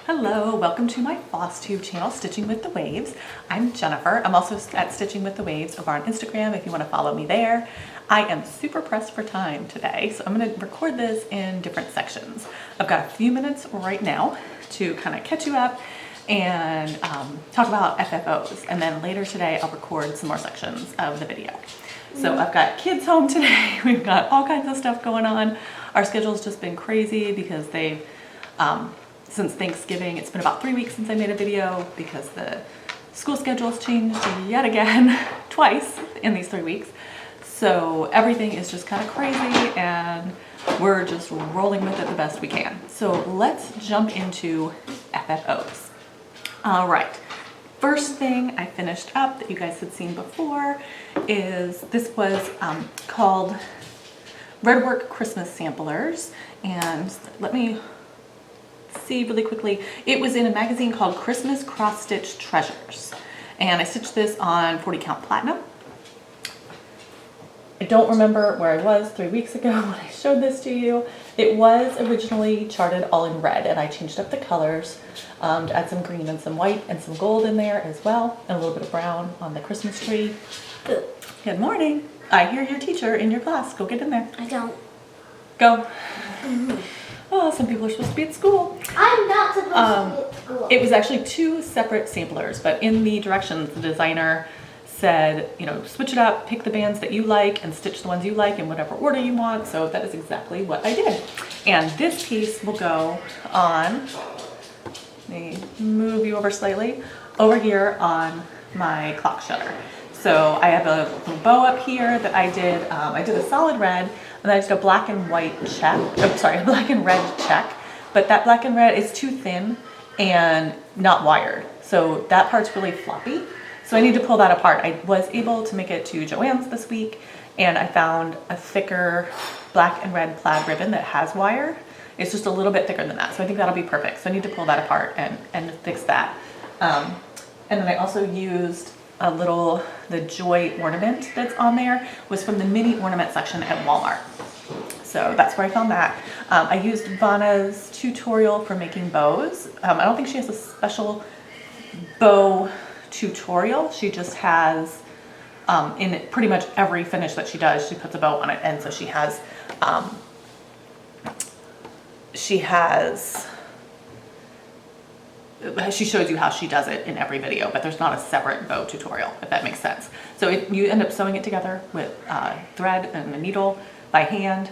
Hello, welcome to my Flosstube channel, Stitching with the Waves. I'm Jennifer. I'm also at Stitching with the Waves over on Instagram if you want to follow me there. I am super pressed for time today, so I'm going to record this in different sections. I've got a few minutes right now to kind of catch you up and talk about FFOs, and then later today I'll record some more sections of the video. So I've got kids home today. We've got all kinds of stuff going on. Our schedule's just been crazy because they've since Thanksgiving, it's been about 3 weeks since I made a video because the school schedule's changed yet again twice in these 3 weeks. So everything is just kind of crazy and we're just rolling with it the best we can. So let's jump into FFOs. All right. First thing I finished up that you guys had seen before is this was called Redwork Christmas Samplers. And let me see really quickly. It was in a magazine called Christmas Cross Stitch Treasures. And I stitched this on 40 count platinum. I don't remember where I was 3 weeks ago when I showed this to you. It was originally charted all in red and I changed up the colors to add some green and some white and some gold in there as well, and a little bit of brown on the Christmas tree. Good morning. I hear your teacher in your class. Go get in there. I don't. Go. Oh, some people are supposed to be at school. I'm not supposed to be at school. It was actually 2 separate samplers, but in the directions, the designer said, you know, switch it up, pick the bands that you like and stitch the ones you like in whatever order you want. So that is exactly what I did. And this piece will go on, let me move you over slightly, over here on my clock shutter. So I have a little bow up here that I did a solid red, and then I did a black and white check, a black and red check, but that black and red is too thin and not wired. So that part's really floppy. So I need to pull that apart. I was able to make it to Joann's this week, and I found a thicker black and red plaid ribbon that has wire. It's just a little bit thicker than that. So I think that'll be perfect. So I need to pull that apart and fix that. And then I also used a little, the Joy ornament that's on there was from the mini ornament section at Walmart. So that's where I found that. I used Vanna's tutorial for making bows. I don't think she has a special bow tutorial. She just has, in pretty much every finish that she does, she puts a bow on it. And so she shows you how she does it in every video, but there's not a separate bow tutorial, if that makes sense. So you end up sewing it together with thread and a needle by hand.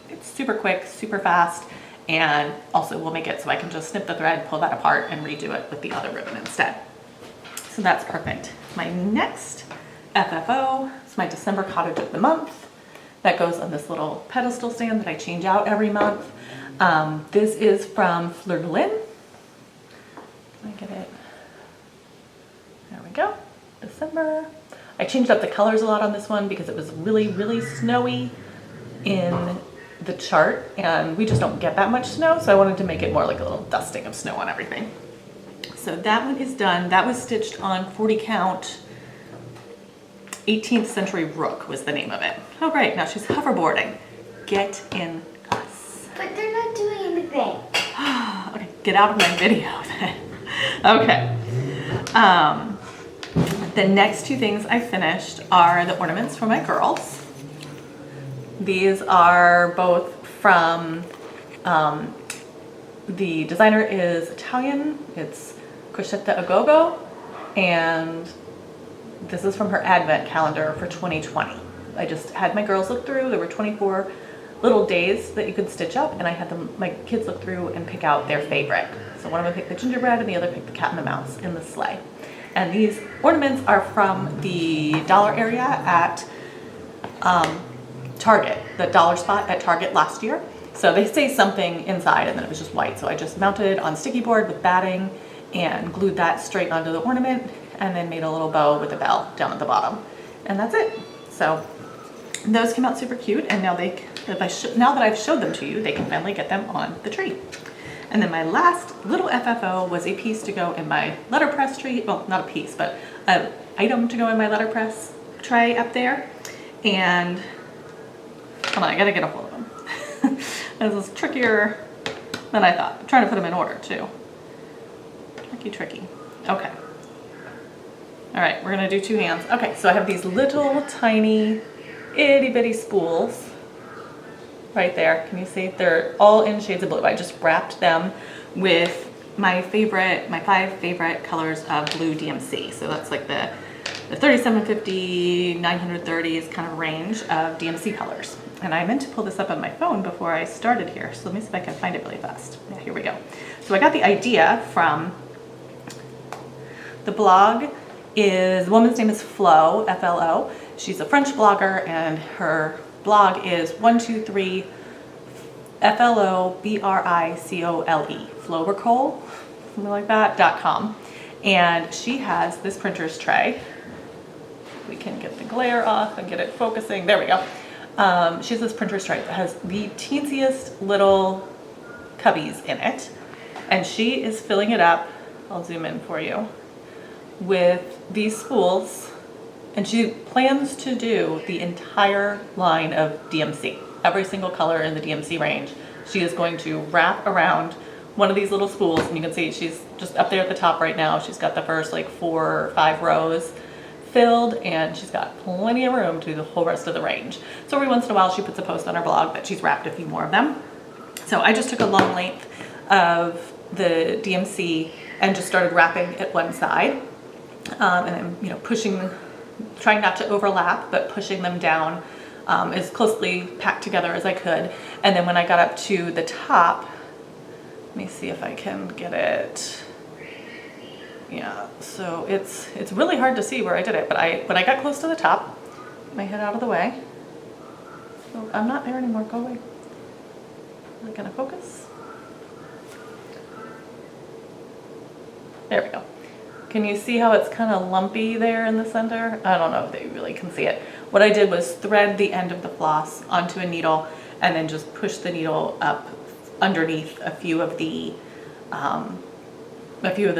It's super quick, super fast, and also will make it so I can just snip the thread, pull that apart, and redo it with the other ribbon instead. So that's perfect. My next FFO is my December Cottage of the Month. That goes on this little pedestal stand that I change out every month. This is from Fleur de Lys. Let me get it. There we go. December. I changed up the colors a lot on this one because it was really, really snowy in the chart, and we just don't get that much snow, so I wanted to make it more like a little dusting of snow on everything. So that one is done. That was stitched on 40 count 18th Century Rook was the name of it. Oh great, now she's hoverboarding. Get in class. But they're not doing anything. Okay, get out of my video then. Okay. The next 2 things I finished are the ornaments for my girls. These are both from, the designer is Italian. It's Crocetta Agogo, and this is from her advent calendar for 2020. I just had my girls look through. There were 24 little days that you could stitch up, and I had my kids look through and pick out their favorite. So one of them picked the gingerbread and the other picked the cat and the mouse in the sleigh. And these ornaments are from the dollar area at Target, the dollar spot at Target last year. So they say something inside and then it was just white. So I just mounted it on sticky board with batting and glued that straight onto the ornament, and then made a little bow with a bell down at the bottom. And that's it. So those came out super cute, and now now that I've showed them to you, they can finally get them on the tree. And then my last little FFO was a piece to go in my letterpress tree. Well, not a piece, but an item to go in my letterpress tray up there. And hold on, I gotta get a hold of them. This is trickier than I thought. I'm trying to put them in order too. Tricky. Okay. All right, we're gonna do 2 hands. Okay, so I have these little tiny itty bitty spools right there. Can you see? They're all in shades of blue. I just wrapped them with my 5 favorite colors of blue DMC. So that's like the 3750, 930s kind of range of DMC colors. And I meant to pull this up on my phone before I started here. So let me see if I can find it really fast. Yeah, here we go. So I got the idea from the blog. The woman's name is Flo, F-L-O. She's a French blogger, and her blog is 123 FLOBRICOLE, Floricole, something like that, .com. And she has this printer's tray. We can get the glare off and get it focusing. There we go. She has this printer's tray that has the teensiest little cubbies in it. And she is filling it up, I'll zoom in for you, with these spools, and she plans to do the entire line of DMC, every single color in the DMC range. She is going to wrap around one of these little spools, and you can see she's just up there at the top right now. She's got the first like 4 or 5 rows filled, and she's got plenty of room to do the whole rest of the range. So every once in a while she puts a post on her blog that she's wrapped a few more of them. So I just took a long length of the DMC and just started wrapping at one side. And I'm, trying not to overlap, but pushing them down as closely packed together as I could. And then when I got up to the top, let me see if I can get it. Yeah, so it's really hard to see where I did it, but when I got close to the top, my head out of the way. Oh, I'm not there anymore, go away. Is it gonna focus? There we go. Can you see how it's kind of lumpy there in the center? I don't know if they really can see it. What I did was thread the end of the floss onto a needle and then just push the needle up underneath a few of the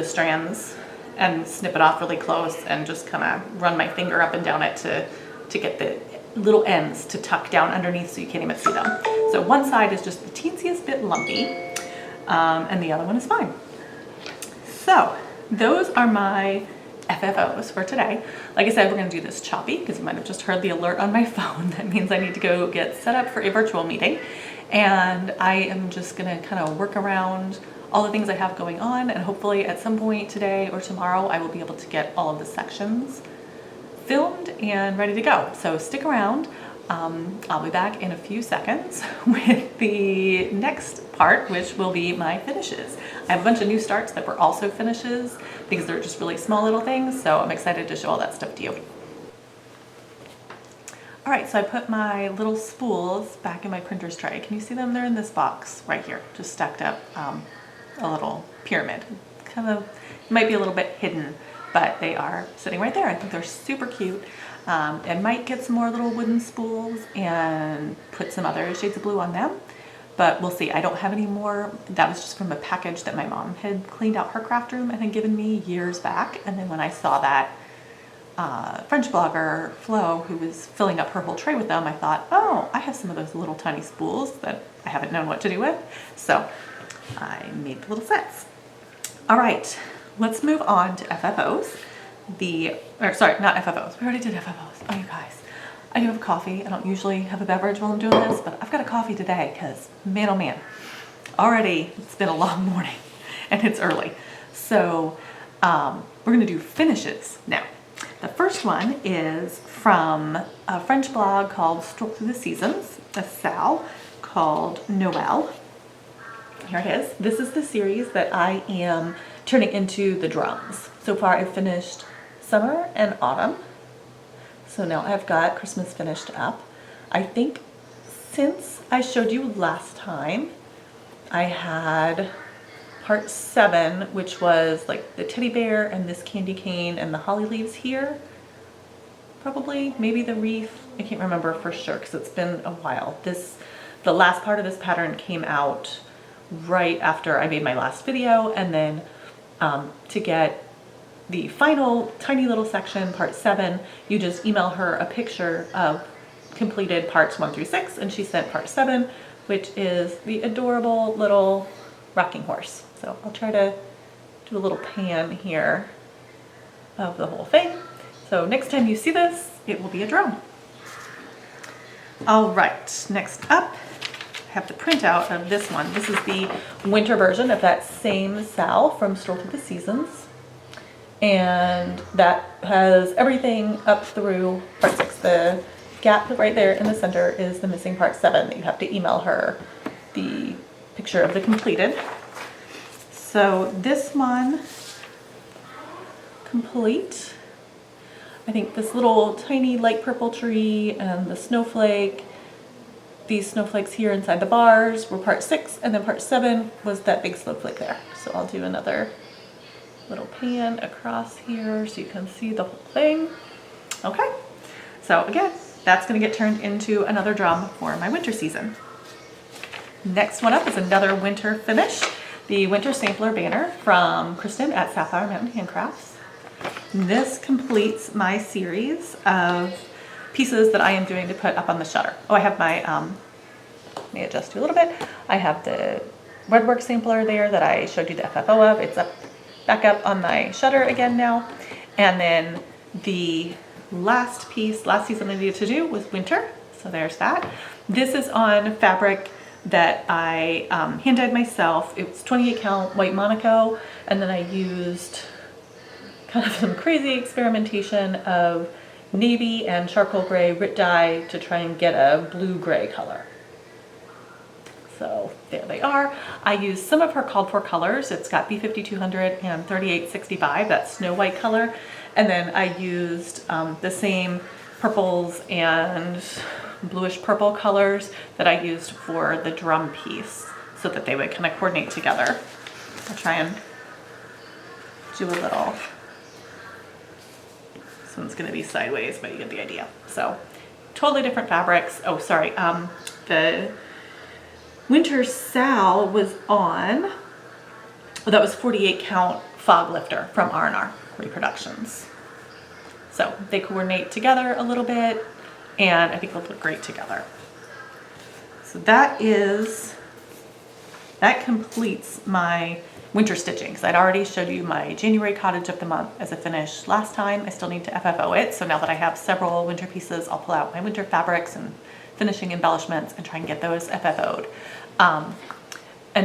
strands and snip it off really close and just kind of run my finger up and down it to get the little ends to tuck down underneath so you can't even see them. So one side is just the teensiest bit lumpy, and the other one is fine. So those are my FFOs for today. Like I said, we're gonna do this choppy because you might have just heard the alert on my phone. That means I need to go get set up for a virtual meeting. And I am just gonna kind of work around all the things I have going on, and hopefully at some point today or tomorrow, I will be able to get all of the sections filmed and ready to go. So stick around. I'll be back in a few seconds with the next part, which will be my finishes. I have a bunch of new starts that were also finishes because they're just really small little things, so I'm excited to show all that stuff to you. All right, so I put my little spools back in my printer's tray. Can you see them? They're in this box right here, just stacked up, a little pyramid. Kind of, might be a little bit hidden, but they are sitting right there. I think they're super cute. And might get some more little wooden spools and put some other shades of blue on them, but we'll see. I don't have any more. That was just from a package that my mom had cleaned out her craft room and had given me years back. And then when I saw that French blogger Flo, who was filling up her whole tray with them, I thought, oh, I have some of those little tiny spools that I haven't known what to do with. So I made the little sets. All right, let's move on to FFOs. Sorry, not FFOs. We already did FFOs. Oh, you guys. I do have coffee. I don't usually have a beverage while I'm doing this, but I've got a coffee today because, man, oh man, already it's been a long morning and it's early. So we're going to do finishes now. The first one is from a French blog called Stroll Through the Seasons, a Sal called Noel. Here it is. This is the series that I am turning into the drums. So far I've finished summer and autumn. So now I've got Christmas finished up. I think since I showed you last time, I had part 7, which was like the teddy bear and this candy cane and the holly leaves here. Probably, maybe the wreath. I can't remember for sure because it's been a while. The last part of this pattern came out right after I made my last video, and then to get the final tiny little section, part 7, you just email her a picture of completed parts 1 through 6, and she sent part 7, which is the adorable little rocking horse. So I'll try to do a little pan here of the whole thing. So next time you see this, it will be a drone. All right, next up, I have the printout of this one. This is the winter version of that same Sal from Stroll Through the Seasons. And that has everything up through part 6. The gap right there in the center is the missing part 7 that you have to email her the picture of the completed. So this one, complete. I think this little tiny light purple tree and the snowflake, these snowflakes here inside the bars were part 6, and then part 7 was that big snowflake there. So I'll do another little pan across here so you can see the whole thing. Okay, so again, that's going to get turned into another drum for my winter season. Next one up is another winter finish, the winter sampler banner from Kristin at Sapphire Handcrafts. This completes my series of pieces that I am doing to put up on the shutter. Oh, I have my, let me adjust you a little bit. I have the Redwork sampler there that I showed you the FFO of. It's up, back up on my shutter again now. And then the last season I needed to do was winter. So there's that. This is on fabric that I hand dyed myself. It was 28 count white Monaco, and then I used kind of some crazy experimentation of navy and charcoal gray Rit dye to try and get a blue-gray color. So there they are. I used some of her called for colors. It's got B5200 and 3865, that snow white color. And then I used the same purples and bluish purple colors that I used for the drum piece so that they would kind of coordinate together. I'll try and do a little, this one's gonna be sideways, but you get the idea. So totally different fabrics. Oh, sorry, the winter Sal was on, well, that was 48 count fog lifter from R&R Reproductions. So they coordinate together a little bit, and I think they'll look great together. So that completes my winter stitching, because I'd already showed you my January cottage of the month as a finish last time. I still need to FFO it, so now that I have several winter pieces, I'll pull out my winter fabrics and finishing embellishments and try and get those FFO'd. And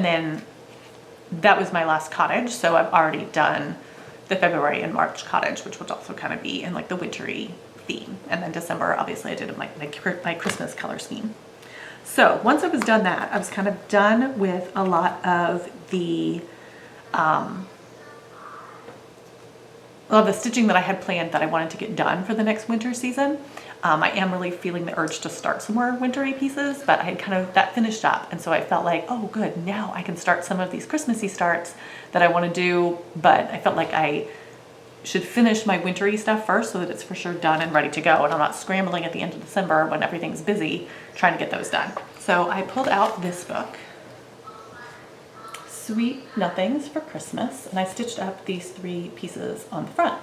then that was my last cottage, so I've already done the February and March cottage, which would also kind of be in like the wintry theme. And then December, obviously I did my Christmas color scheme. So once I was done that, I was kind of done with a lot of the stitching that I had planned that I wanted to get done for the next winter season. I am really feeling the urge to start some more wintry pieces, but I had kind of that finished up. And so I felt like, oh good, now I can start some of these Christmassy starts that I want to do, but I felt like I should finish my wintry stuff first so that it's for sure done and ready to go. And I'm not scrambling at the end of December when everything's busy trying to get those done. So I pulled out this book, Sweet Nothings for Christmas, and I stitched up these 3 pieces on the front.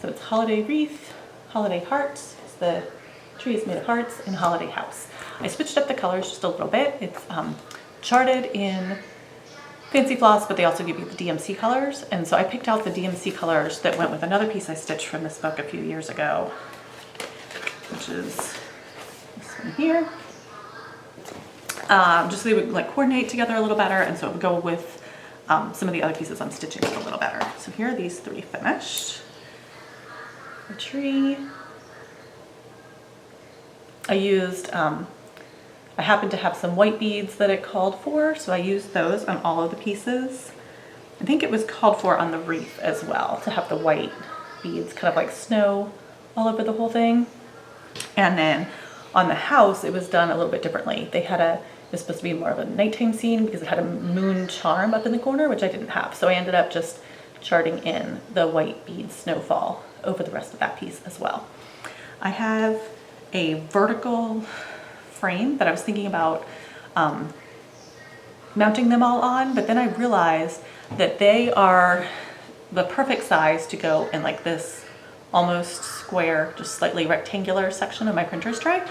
So it's Holiday Wreath, Holiday Hearts, the tree is made of hearts, and Holiday House. I switched up the colors just a little bit. It's charted in Fancy Floss, but they also give you the DMC colors. And so I picked out the DMC colors that went with another piece I stitched from this book a few years ago, which is this one here. Just so they would like coordinate together a little better, and so it would go with some of the other pieces I'm stitching a little better. So here are these 3 finished. The tree. I used, I happened to have some white beads that it called for, so I used those on all of the pieces. I think it was called for on the wreath as well, to have the white beads kind of like snow all over the whole thing. And then on the house, it was done a little bit differently. They had it was supposed to be more of a nighttime scene because it had a moon charm up in the corner, which I didn't have. So I ended up just charting in the white bead snowfall over the rest of that piece as well. I have a vertical frame that I was thinking about mounting them all on, but then I realized that they are the perfect size to go in like this almost square, just slightly rectangular section of my printer's tray.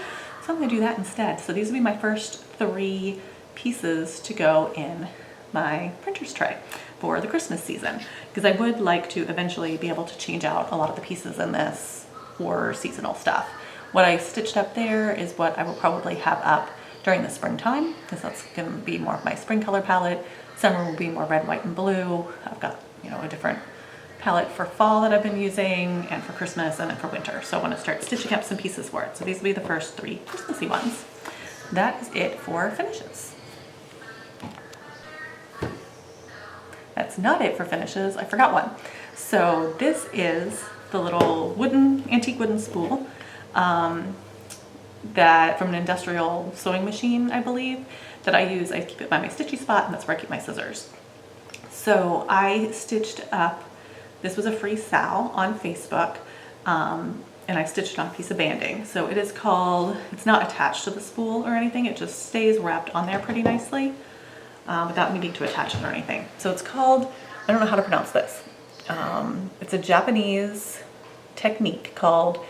So I'm gonna do that instead. So these will be my first 3 pieces to go in my printer's tray for the Christmas season, because I would like to eventually be able to change out a lot of the pieces in this for seasonal stuff. What I stitched up there is what I will probably have up during the springtime, because that's going to be more of my spring color palette. Summer will be more red, white, and blue. I've got, you know, a different palette for fall that I've been using, and for Christmas, and then for winter. So I want to start stitching up some pieces for it. So these will be the first 3 Christmassy ones. That is it for finishes. That's not it for finishes. I forgot one. So this is the little antique wooden spool that from an industrial sewing machine, I believe, that I use. I keep it by my stitchy spot, and that's where I keep my scissors. So I stitched up, this was a free sal on Facebook, and I stitched on a piece of banding. So it is called, it's not attached to the spool or anything, it just stays wrapped on there pretty nicely without needing to attach it or anything. So it's called, I don't know how to pronounce this. It's a Japanese technique called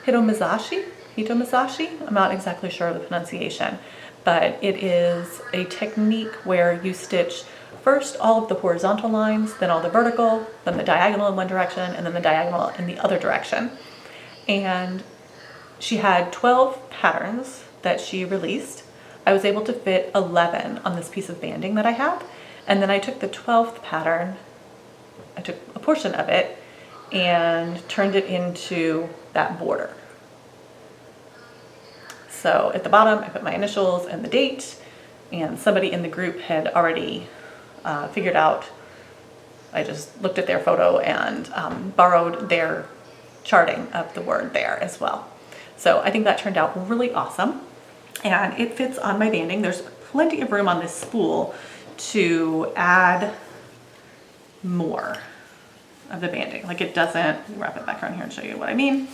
Hiromizashi. I'm not exactly sure of the pronunciation, but it is a technique where you stitch first all of the horizontal lines, then all the vertical, then the diagonal in one direction, and then the diagonal in the other direction. And she had 12 patterns that she released. I was able to fit 11 on this piece of banding that I have. And then I took the 12th pattern, I took a portion of it and turned it into that border. So at the bottom, I put my initials and the date, and somebody in the group had already figured out, I just looked at their photo and borrowed their charting of the word there as well. So I think that turned out really awesome, and it fits on my banding. There's plenty of room on this spool to add more of the banding. Like, it doesn't, let me wrap it back around here and show you what I mean.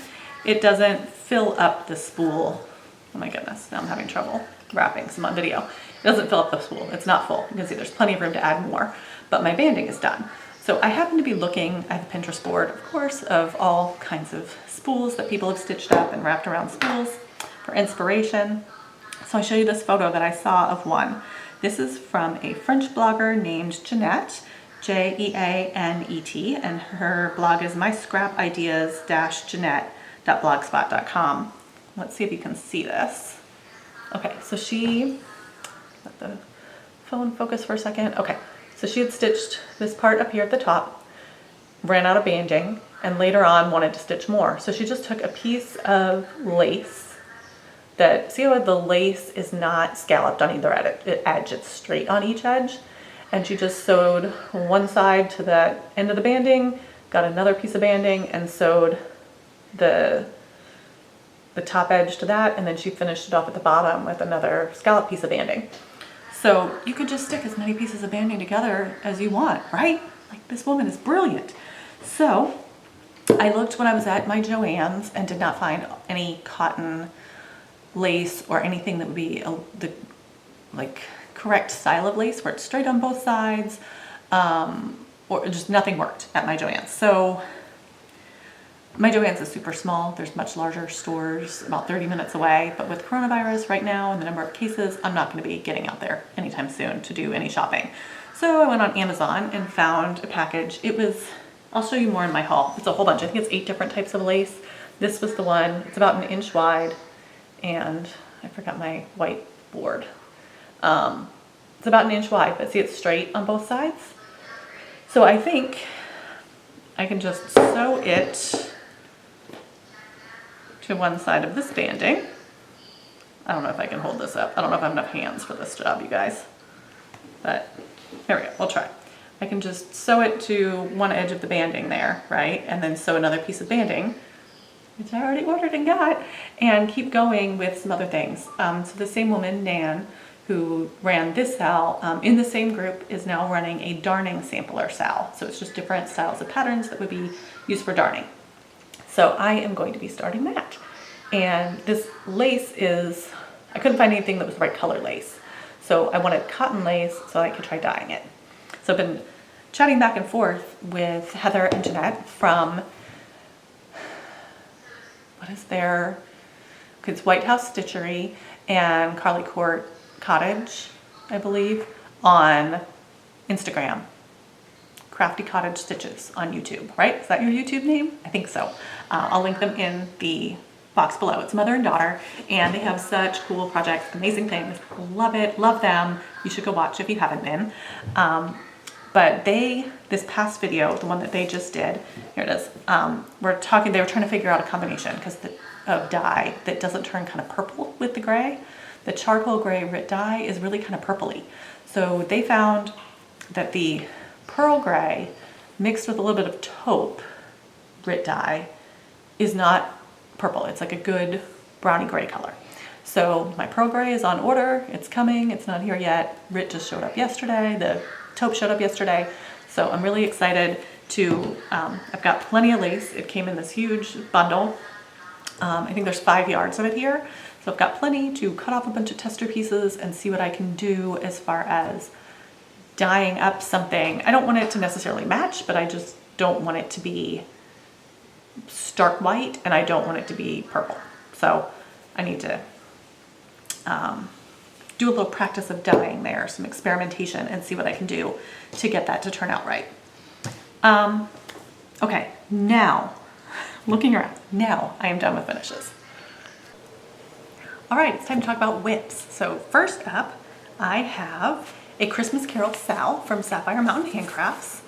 It doesn't fill up the spool. Oh my goodness, now I'm having trouble wrapping some on video. It doesn't fill up the spool, it's not full. You can see there's plenty of room to add more, but my banding is done. So I happen to be looking, I have a Pinterest board, of course, of all kinds of spools that people have stitched up and wrapped around spools for inspiration. So I show you this photo that I saw of one. This is from a French blogger named Jeanette, Jeanet, and her blog is myscrapideas-jeanette.blogspot.com. Let's see if you can see this. Okay, so let the phone focus for a second. Okay, so she had stitched this part up here at the top, ran out of banding, and later on wanted to stitch more. So she just took a piece of lace that, see how the lace is not scalloped on either edge, it's straight on each edge. And she just sewed one side to the end of the banding, got another piece of banding, and sewed the top edge to that, and then she finished it off at the bottom with another scallop piece of banding. So you could just stick as many pieces of banding together as you want, right? Like, this woman is brilliant. So I looked when I was at my Joann's and did not find any cotton lace or anything that would be the correct style of lace where it's straight on both sides, or just nothing worked at my Joann's. So my Joann's is super small. There's much larger stores about 30 minutes away, but with coronavirus right now and the number of cases, I'm not going to be getting out there anytime soon to do any shopping. So I went on Amazon and found a package. It was, I'll show you more in my haul. It's a whole bunch. I think it's 8 different types of lace. This was the one. It's about 1 inch wide, and I forgot my whiteboard. It's about 1 inch wide, but see, it's straight on both sides. So I think I can just sew it to one side of this banding. I don't know if I can hold this up. I don't know if I have enough hands for this job, you guys. But here we go, we'll try. I can just sew it to one edge of the banding there, right? And then sew another piece of banding, which I already ordered and got, and keep going with some other things. So the same woman, Nan, who ran this sal in the same group, is now running a darning sampler sal. So it's just different styles of patterns that would be used for darning. So I am going to be starting that. And this lace is, I couldn't find anything that was the right color lace. So I wanted cotton lace so I could try dyeing it. So I've been chatting back and forth with Heather and Jeanette from, it's Whitehouse Stitchery and Cottage, I believe, on Instagram, Crafty Cottage Stitches on YouTube, right? Is that your YouTube name? I think so. I'll link them in the box below. It's mother and daughter, and they have such cool projects, amazing things. Love it, love them. You should go watch if you haven't been. But this past video, the one that they just did, here it is, they were trying to figure out a combination of dye that doesn't turn kind of purple with the gray. The charcoal gray Rit dye is really kind of purpley. So they found that the pearl gray mixed with a little bit of taupe Rit dye is not purple. It's like a good browny gray color. So my pearl gray is on order. It's coming. It's not here yet. Rit just showed up yesterday. The taupe showed up yesterday. So I'm really excited to, I've got plenty of lace. It came in this huge bundle. I think there's 5 yards of it here. So I've got plenty to cut off a bunch of tester pieces and see what I can do as far as dyeing up something. I don't want it to necessarily match, but I just don't want it to be stark white, and I don't want it to be purple. So I need to do a little practice of dyeing there, some experimentation, and see what I can do to get that to turn out right. Okay, now, looking around, now I am done with finishes. All right, it's time to talk about whips. So first up, I have a Christmas Carol Sal from Sapphire Mountain Handcrafts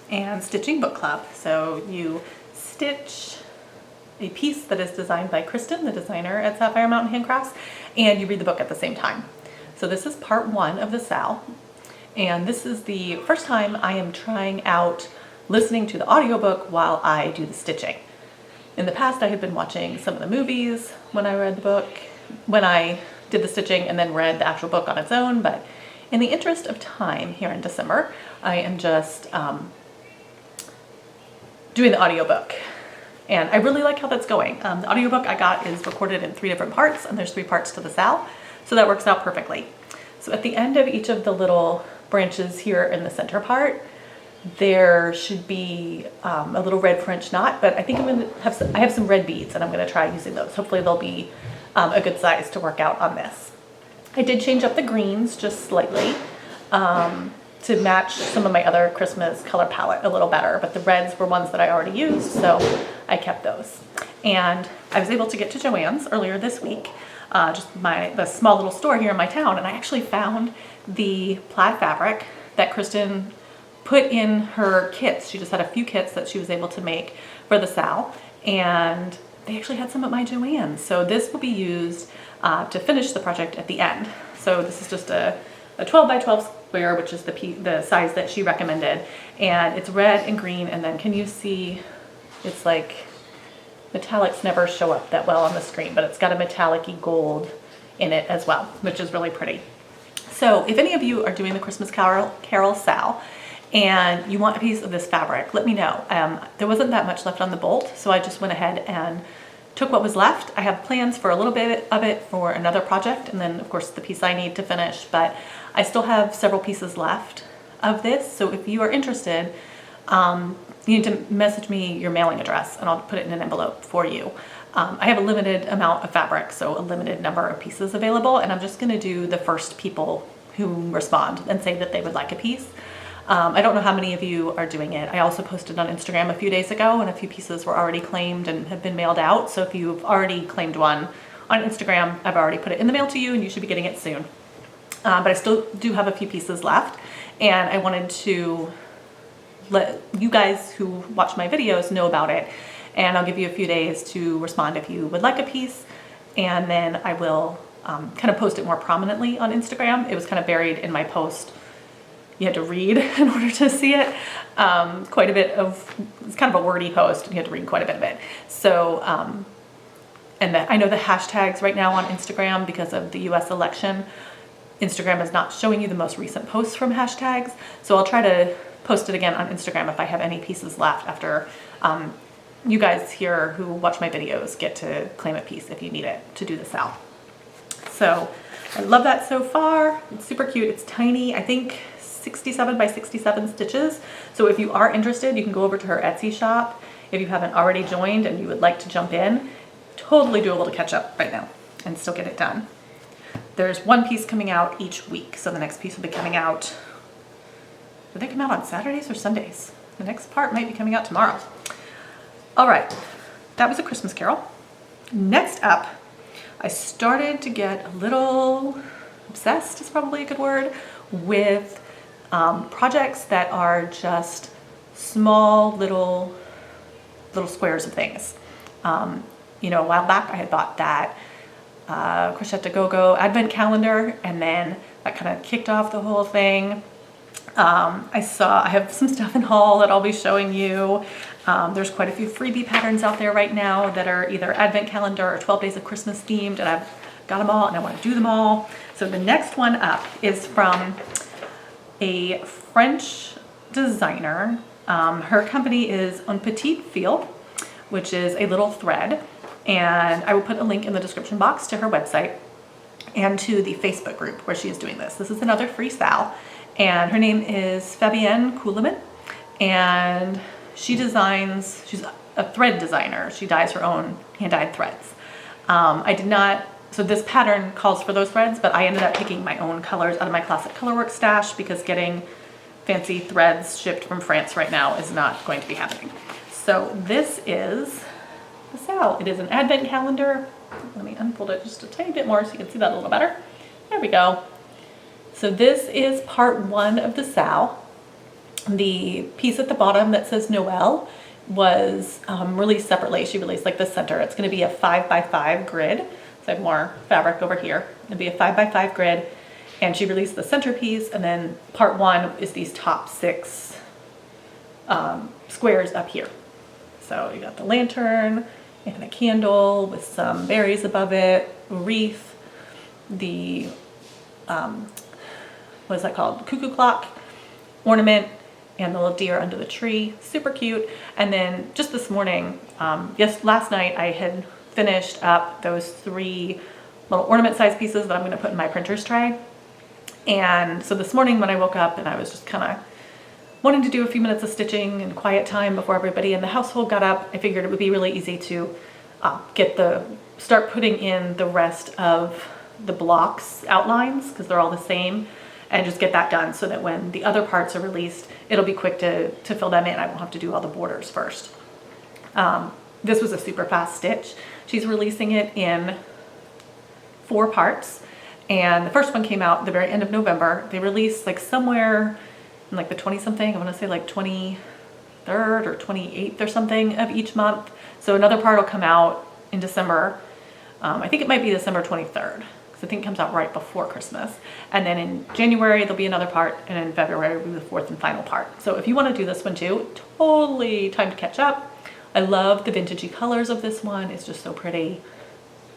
and Stitching Book Club. So you stitch a piece that is designed by Kristin, the designer at Sapphire Mountain Handcrafts, and you read the book at the same time. So this is part 1 of the Sal, and this is the first time I am trying out listening to the audiobook while I do the stitching. In the past, I had been watching some of the movies when I read the book, when I did the stitching, and then read the actual book on its own, but in the interest of time here in December, I am just doing the audiobook. And I really like how that's going. The audiobook I got is recorded in 3 different parts, and there's 3 parts to the Sal, so that works out perfectly. So at the end of each of the little branches here in the center part, there should be a little red French knot, but I think I have some red beads, and I'm gonna try using those. Hopefully they'll be a good size to work out on this. I did change up the greens just slightly to match some of my other Christmas color palette a little better, but the reds were ones that I already used, so I kept those. And I was able to get to Joann's earlier this week, just the small little store here in my town, and I actually found the plaid fabric that Kristin put in her kits. She just had a few kits that she was able to make for the Sal, and they actually had some at my Joann's. So this will be used to finish the project at the end. So this is just a 12 by 12 square, which is the size that she recommended. And it's red and green, and then can you see, it's like, metallics never show up that well on the screen, but it's got a metallic-y gold in it as well, which is really pretty. So if any of you are doing the Christmas Carol Sal, and you want a piece of this fabric, let me know. There wasn't that much left on the bolt, so I just went ahead and took what was left. I have plans for a little bit of it for another project, and then of course the piece I need to finish, but I still have several pieces left of this. So if you are interested, you need to message me your mailing address and I'll put it in an envelope for you. I have a limited amount of fabric, so a limited number of pieces available, and I'm just gonna do the first people who respond and say that they would like a piece. I don't know how many of you are doing it. I also posted on Instagram a few days ago, and a few pieces were already claimed and have been mailed out. So if you've already claimed one on Instagram, I've already put it in the mail to you, and you should be getting it soon. But I still do have a few pieces left, and I wanted to let you guys who watch my videos know about it, and I'll give you a few days to respond if you would like a piece, and then I will kind of post it more prominently on Instagram. It was kind of buried in my post. You had to read in order to see it. Quite a bit of, it's kind of a wordy post, and you had to read quite a bit of it. So, I know the hashtags right now on Instagram, because of the US election, Instagram is not showing you the most recent posts from hashtags. So I'll try to post it again on Instagram if I have any pieces left after you guys here who watch my videos get to claim a piece if you need it to do the Sal. So I love that so far. It's super cute. It's tiny. I think 67 by 67 stitches. So if you are interested, you can go over to her Etsy shop. If you haven't already joined and you would like to jump in, totally doable to catch up right now and still get it done. There's one piece coming out each week. So the next piece will be coming out do they come out on Saturdays or Sundays? The next part might be coming out tomorrow. All right, that was A Christmas Carol. Next up, I started to get a little obsessed, is probably a good word, with projects that are just small little squares of things. You know, a while back I had bought that Crochet Go advent calendar, and then that kind of kicked off the whole thing. I have some stuff in haul that I'll be showing you. There's quite a few freebie patterns out there right now that are either advent calendar or 12 days of Christmas themed, and I've got them all and I want to do them all. So the next one up is from a French designer. Her company is Un Petit Fil, which is a little thread, and I will put a link in the description box to her website and to the Facebook group where she is doing this. This is another free Sal, and her name is Fabienne Coulemin, and she's a thread designer. She dyes her own hand-dyed threads. So this pattern calls for those threads, but I ended up picking my own colors out of my classic colorwork stash because getting fancy threads shipped from France right now is not going to be happening. So this is the Sal. It is an advent calendar. Let me unfold it just a tiny bit more so you can see that a little better. There we go. So this is part 1 of the Sal. The piece at the bottom that says Noel was released separately. She released like the center. It's going to be a 5x5 grid. So I have more fabric over here. It'll be a 5x5 grid. And she released the centerpiece, and then part 1 is these top 6 squares up here. So you got the lantern and a candle with some berries above it, a wreath, the, what is that called? Cuckoo clock, ornament, and the little deer under the tree. Super cute. And then just this morning, last night I had finished up those 3 little ornament size pieces that I'm going to put in my printer's tray. And so this morning when I woke up and I was just kind of wanting to do a few minutes of stitching and quiet time before everybody in the household got up, I figured it would be really easy to start putting in the rest of the blocks outlines, because they're all the same, and just get that done so that when the other parts are released, it'll be quick to fill them in. I won't have to do all the borders first. This was a super fast stitch. She's releasing it in 4 parts. And the first one came out at the very end of November. They released like somewhere in like the 20-something, I want to say like 23rd or 28th or something of each month. So another part will come out in December. I think it might be December 23rd, because I think it comes out right before Christmas. And then in January, there'll be another part, and in February will be the 4th and final part. So if you want to do this one too, totally time to catch up. I love the vintagey colors of this one. It's just so pretty.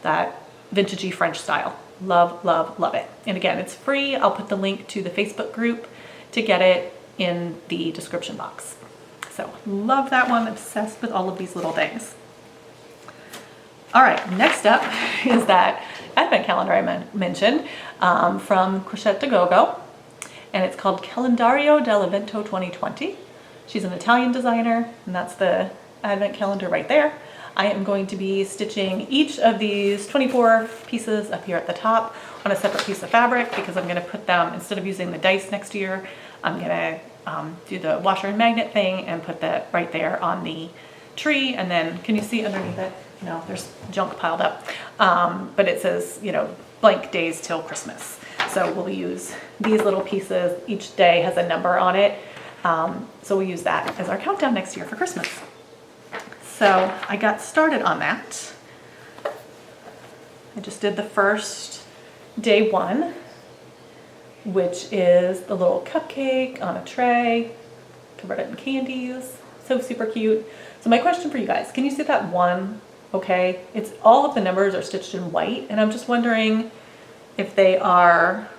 That vintagey French style. Love, love, love it. And again, it's free. I'll put the link to the Facebook group to get it in the description box. So love that one. Obsessed with all of these little things. All right, next up is that advent calendar I mentioned from Crochet Go, and it's called Calendario dell'Evento 2020. She's an Italian designer, and that's the advent calendar right there. I am going to be stitching each of these 24 pieces up here at the top on a separate piece of fabric, because I'm going to put them, instead of using the dice next year, I'm going to do the washer and magnet thing and put that right there on the tree. And then, can you see underneath it? No, there's junk piled up. But it says, you know, blank days till Christmas. So we'll use these little pieces. Each day has a number on it. So we'll use that as our countdown next year for Christmas. So I got started on that. I just did the first day 1, which is the little cupcake on a tray, covered in candies. So super cute. So my question for you guys, can you see that 1? Okay, it's all of the numbers are stitched in white, and I'm just wondering if they are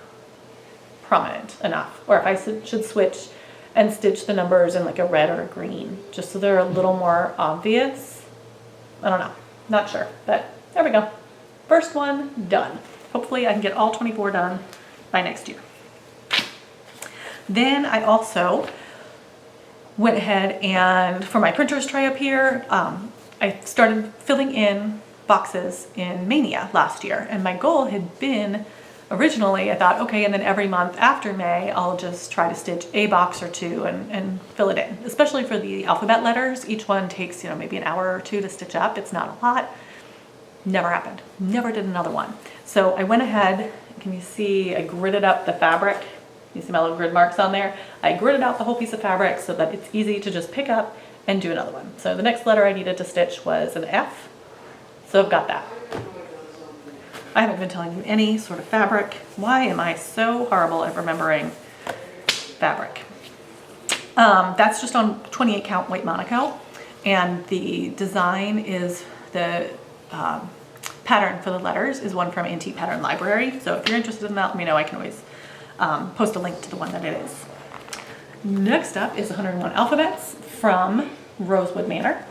prominent enough, or if I should switch and stitch the numbers in like a red or a green, just so they're a little more obvious. I don't know, not sure, but there we go. First one done. Hopefully I can get all 24 done by next year. Then I also went ahead and for my printer's tray up here, I started filling in boxes in Mania last year, and my goal had been originally I thought, okay, and then every month after May, I'll just try to stitch a box or two and fill it in, especially for the alphabet letters. Each one takes, maybe an hour or two to stitch up. It's not a lot. Never happened. Never did another one. So I went ahead, can you see, I gridded up the fabric. You see my little grid marks on there? I gridded out the whole piece of fabric so that it's easy to just pick up and do another one. So the next letter I needed to stitch was an F. So I've got that. I haven't been telling you any sort of fabric. Why am I so horrible at remembering fabric? That's just on 28 count white Monaco, and the design is the pattern for the letters is one from Antique Pattern Library. So if you're interested in that, let me know. I can always post a link to the one that it is. Next up is 101 alphabets from Rosewood Manor.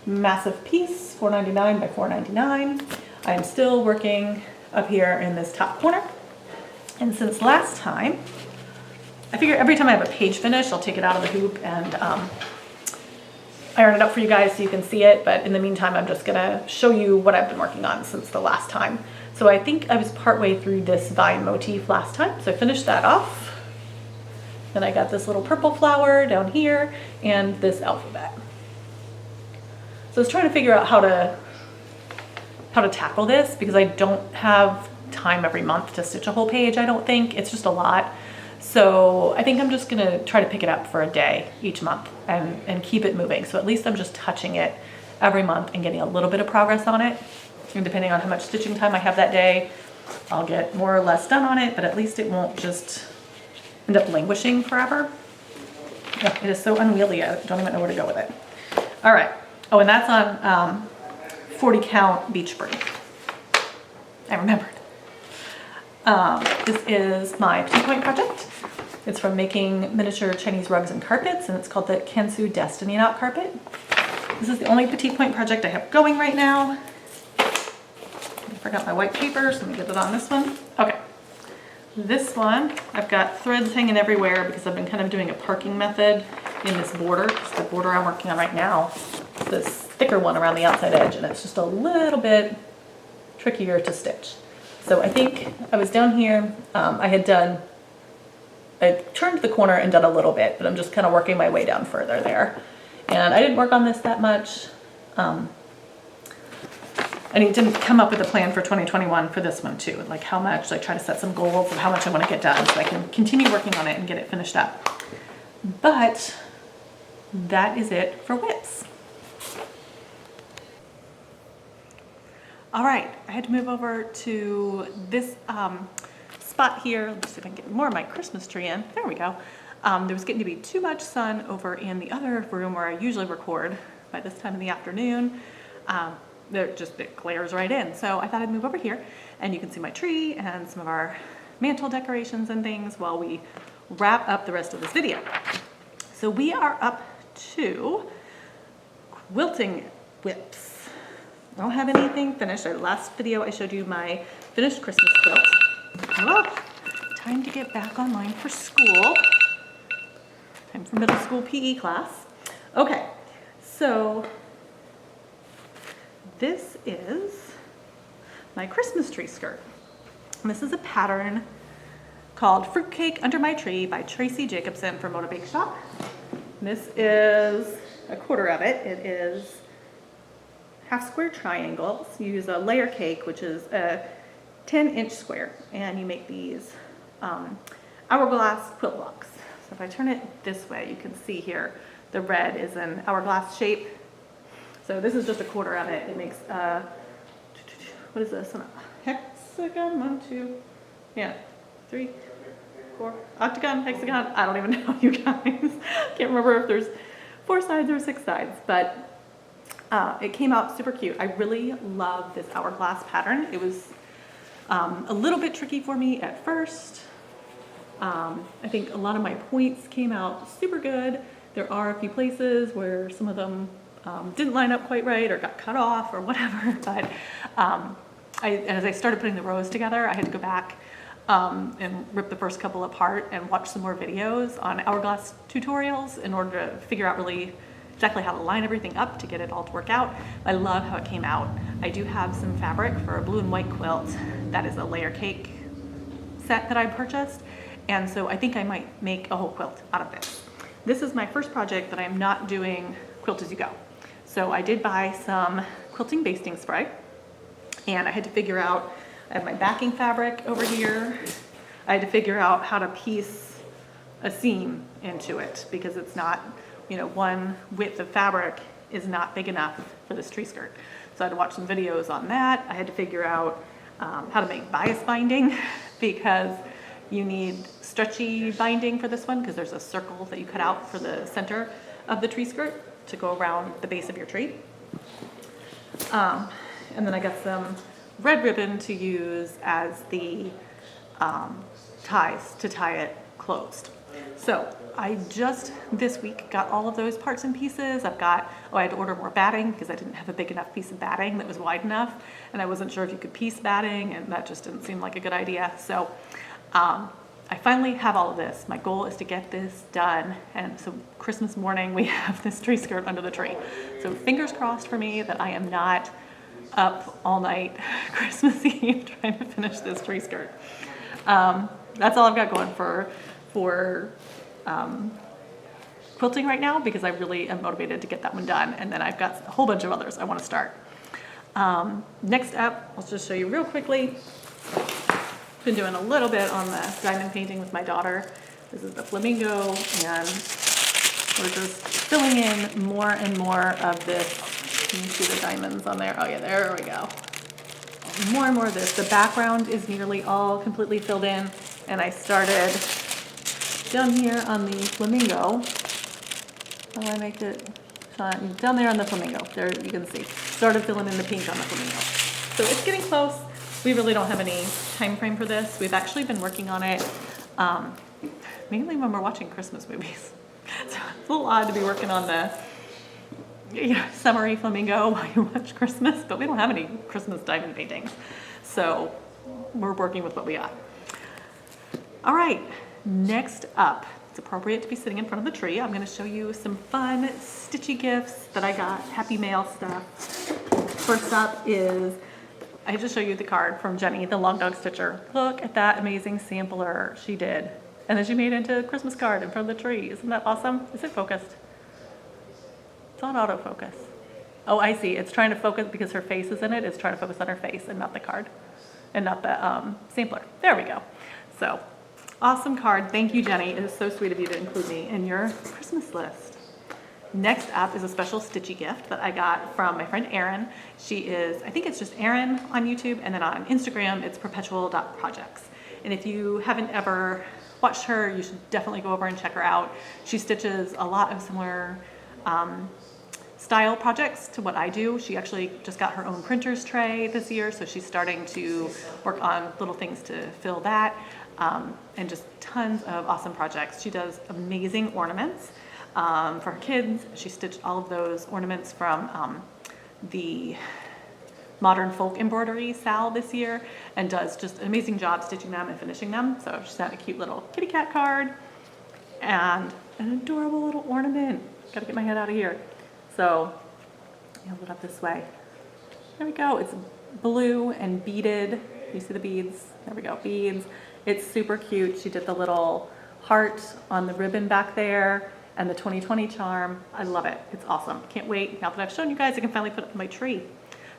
Massive piece, $4.99 by $4.99. I'm still working up here in this top corner. And since last time, I figure every time I have a page finished, I'll take it out of the hoop and iron it up for you guys so you can see it. But in the meantime, I'm just gonna show you what I've been working on since the last time. So I think I was partway through this vine motif last time. So I finished that off. Then I got this little purple flower down here and this alphabet. So I was trying to figure out how to tackle this because I don't have time every month to stitch a whole page. I don't think it's just a lot. So I think I'm just gonna try to pick it up for a day each month and keep it moving. So at least I'm just touching it every month and getting a little bit of progress on it. And depending on how much stitching time I have that day, I'll get more or less done on it, but at least it won't just end up languishing forever. Oh, it is so unwieldy, I don't even know where to go with it. All right, oh, and that's on 40 count Beechbury. I remembered. This is my petite point project. It's from making miniature Chinese rugs and carpets, and it's called the Kansu Destiny Knot Carpet. This is the only petite point project I have going right now. I forgot my white paper, so let me get it on this one. Okay. This one, I've got threads hanging everywhere because I've been kind of doing a parking method in this border. It's the border I'm working on right now. It's this thicker one around the outside edge, and it's just a little bit trickier to stitch. So I think I was down here, I turned the corner and done a little bit, but I'm just kind of working my way down further there. And I didn't work on this that much. And I didn't come up with a plan for 2021 for this one too, like how much, like try to set some goals of how much I want to get done so I can continue working on it and get it finished up. But that is it for whips. All right, I had to move over to this spot here. Let's see if I can get more of my Christmas tree in. There we go. There was getting to be too much sun over in the other room where I usually record by this time in the afternoon. It glares right in. So I thought I'd move over here and you can see my tree and some of our mantle decorations and things while we wrap up the rest of this video. So we are up to quilting whips. I don't have anything finished. Last video I showed you my finished Christmas quilt. Oh, time to get back online for school. Time for middle school PE class. Okay, so this is my Christmas tree skirt. And this is a pattern called Fruitcake Under My Tree by Tracy Jacobson from Moda Bake Shop. This is a quarter of it. It is half square triangles. You use a layer cake, which is a 10-inch square, and you make these hourglass quilt blocks. So if I turn it this way, you can see here the red is an hourglass shape. So this is just a quarter of it. It makes what is this? A hexagon? 1, 2, yeah, 3, 4, octagon, hexagon. I don't even know, you guys. Can't remember if there's 4 sides or 6 sides, but it came out super cute. I really love this hourglass pattern. It was a little bit tricky for me at first. I think a lot of my points came out super good. There are a few places where some of them didn't line up quite right or got cut off or whatever, but as I started putting the rows together, I had to go back and rip the first couple apart and watch some more videos on hourglass tutorials in order to figure out really exactly how to line everything up to get it all to work out. I love how it came out. I do have some fabric for a blue and white quilt that is a layer cake set that I purchased. And so I think I might make a whole quilt out of this. This is my first project that I'm not doing quilt as you go. So I did buy some quilting basting spray, and I had to figure out, I have my backing fabric over here. I had to figure out how to piece a seam into it because it's not, you know, one width of fabric is not big enough for this tree skirt. So I had to watch some videos on that. I had to figure out how to make bias binding because you need stretchy binding for this one because there's a circle that you cut out for the center of the tree skirt to go around the base of your tree. And then I got some red ribbon to use as the ties to tie it closed. So I just this week got all of those parts and pieces. I've got, I had to order more batting because I didn't have a big enough piece of batting that was wide enough, and I wasn't sure if you could piece batting, and that just didn't seem like a good idea. So I finally have all of this. My goal is to get this done, and so Christmas morning we have this tree skirt under the tree. So fingers crossed for me that I am not up all night Christmas Eve trying to finish this tree skirt. That's all I've got going for quilting right now because I really am motivated to get that one done, and then I've got a whole bunch of others I want to start. Next up, I'll just show you real quickly. Been doing a little bit on the diamond painting with my daughter. This is the flamingo, and we're just filling in more and more of this. Can you see the diamonds on there? Oh yeah, there we go. More and more of this. The background is nearly all completely filled in, and I started down here on the flamingo. How do I make it shine? Down there on the flamingo. There you can see. Started filling in the pink on the flamingo. So it's getting close. We really don't have any time frame for this. We've actually been working on it mainly when we're watching Christmas movies. So it's a little odd to be working on the summery flamingo while you watch Christmas, but we don't have any Christmas diamond paintings. So we're working with what we got. All right, next up, it's appropriate to be sitting in front of the tree. I'm gonna show you some fun Stitchy Gifts that I got, Happy Mail stuff. First up is, I have to show you the card from Jenny, the Long Dog Stitcher. Look at that amazing sampler she did. And then she made it into a Christmas card in front of the tree. Isn't that awesome? Is it focused? It's on autofocus. Oh, I see. It's trying to focus because her face is in it. It's trying to focus on her face and not the card and not the sampler. There we go. So awesome card. Thank you, Jenny. It is so sweet of you to include me in your Christmas list. Next up is a special Stitchy gift that I got from my friend Erin. She is, I think it's just Erin on YouTube, and then on Instagram it's perpetual.projects. And if you haven't ever watched her, you should definitely go over and check her out. She stitches a lot of similar style projects to what I do. She actually just got her own printer's tray this year, so she's starting to work on little things to fill that, and just tons of awesome projects. She does amazing ornaments. For her kids, she stitched all of those ornaments from the Modern Folk Embroidery Sal this year, and does just an amazing job stitching them and finishing them. So she's got a cute little kitty cat card and an adorable little ornament. Gotta get my head out of here. So hold it up this way. There we go. It's blue and beaded. You see the beads? There we go, beads. It's super cute. She did the little heart on the ribbon back there, and the 2020 charm. I love it. It's awesome. Can't wait. Now that I've shown you guys, I can finally put it on my tree.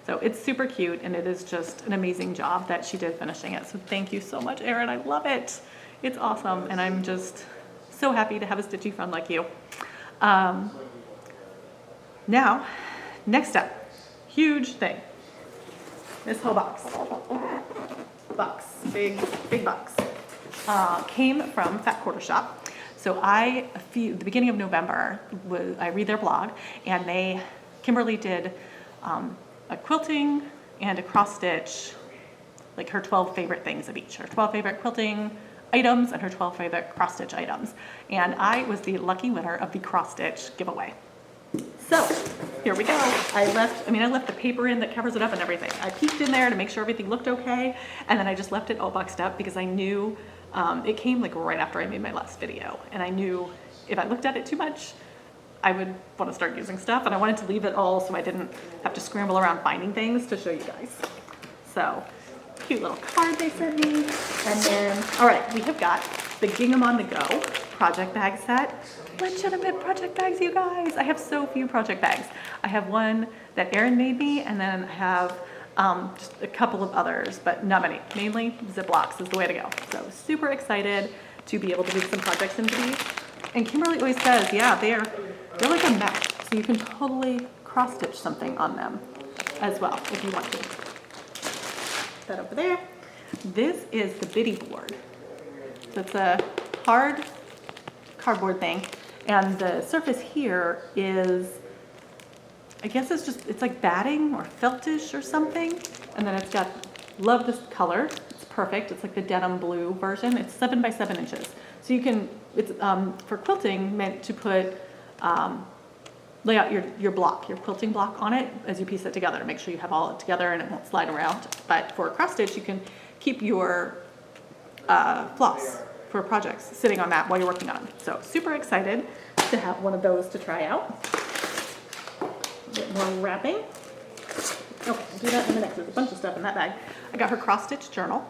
So it's super cute, and it is just an amazing job that she did finishing it. So thank you so much, Erin. I love it. It's awesome, and I'm just so happy to have a stitchy friend like you. Now, next up, huge thing. This whole box, big box, came from Fat Quarter Shop. So the beginning of November, I read their blog, and Kimberly did a quilting and a cross stitch, like her 12 favorite things of each, her 12 favorite quilting items and her 12 favorite cross stitch items. And I was the lucky winner of the cross stitch giveaway. So here we go. I left the paper in that covers it up and everything. I peeked in there to make sure everything looked okay, and then I just left it all boxed up because I knew it came like right after I made my last video, and I knew if I looked at it too much, I would want to start using stuff, and I wanted to leave it all so I didn't have to scramble around finding things to show you guys. So cute little card they sent me. And then, all right, we have got the Gingham on the Go project bag set. Legitimate project bags, you guys. I have so few project bags. I have one that Erin made me, and then I have just a couple of others, but not many. Mainly Ziplocs is the way to go. So super excited to be able to make some projects into these. And Kimberly always says, yeah, they're like a mesh, so you can totally cross stitch something on them as well if you want to. Put that over there. This is the biddy board. So it's a hard cardboard thing, and the surface here is, I guess it's like batting or feltish or something. And then it's got, love this color. It's perfect. It's like the denim blue version. It's 7 by 7 inches. So you can, it's for quilting meant to put, lay out your block, your quilting block on it as you piece it together to make sure you have all it together and it won't slide around. But for a cross stitch, you can keep your floss for projects sitting on that while you're working on them. So super excited to have one of those to try out. A bit more wrapping. Okay, I'll do that in a minute. There's a bunch of stuff in that bag. I got her cross stitch journal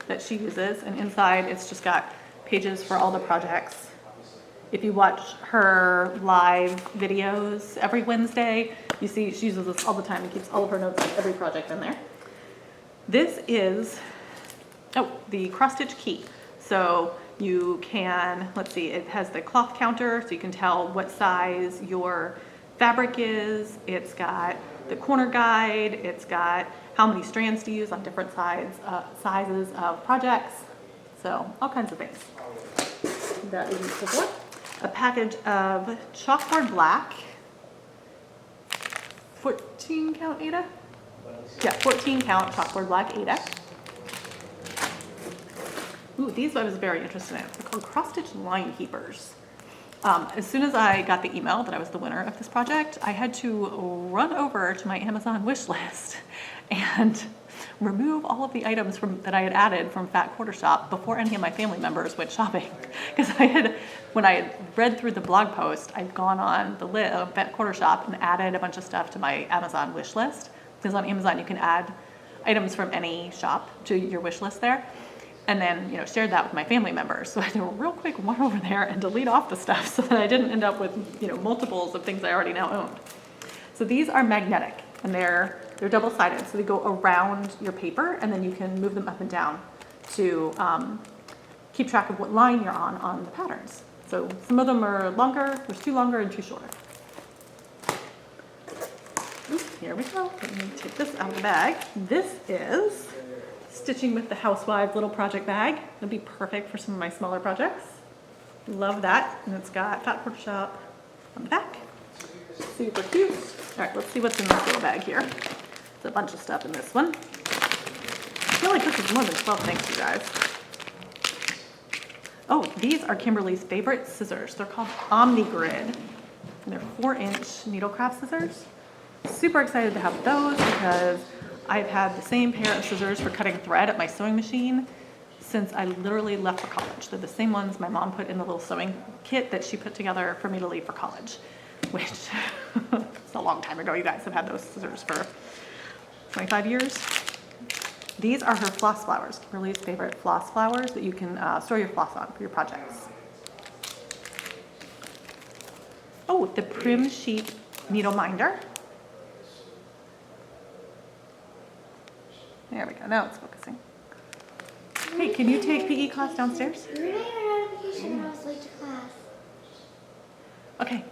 that she uses, and inside it's just got pages for all the projects. If you watch her live videos every Wednesday, you see she uses this all the time and keeps all of her notes on every project in there. This is, the cross stitch key. So you can, let's see, it has the cloth counter so you can tell what size your fabric is. It's got the corner guide. It's got how many strands to use on different sizes of projects. So all kinds of things. That is useful for. A package of chalkboard black. 14 count Ada? Yeah, 14 count chalkboard black Ada. Ooh, these I was very interested in. They're called cross stitch line keepers. As soon as I got the email that I was the winner of this project, I had to run over to my Amazon wish list and remove all of the items that I had added from Fat Quarter Shop before any of my family members went shopping. Because when I had read through the blog post, I'd gone on the Fat Quarter Shop and added a bunch of stuff to my Amazon wish list. Because on Amazon you can add items from any shop to your wish list there. And then, shared that with my family members. So I had to real quick run over there and delete off the stuff so that I didn't end up with, multiples of things I already now owned. So these are magnetic, and they're double-sided. So they go around your paper, and then you can move them up and down to keep track of what line you're on the patterns. So some of them are longer, there's 2 longer and 2 shorter. Oops, here we go. Let me take this out of the bag. This is Stitching with the Housewives little project bag. It'll be perfect for some of my smaller projects. Love that. And it's got Fat Quarter Shop on the back. Super cute. All right, let's see what's in this little bag here. There's a bunch of stuff in this one. I feel like this is more than 12 things, you guys. Oh, these are Kimberly's favorite scissors. They're called OmniGrid. And they're 4-inch needlecraft scissors. Super excited to have those because I've had the same pair of scissors for cutting thread at my sewing machine since I literally left for college. They're the same ones my mom put in the little sewing kit that she put together for me to leave for college, which is a long time ago. You guys have had those scissors for 25 years. These are her floss flowers, Kimberly's favorite floss flowers that you can store your floss on for your projects. Oh, the Prim Sheet Needle Minder. There we go, now it's focusing. Hey, can you take PE class downstairs? You didn't get a notification when I was late to class. Okay,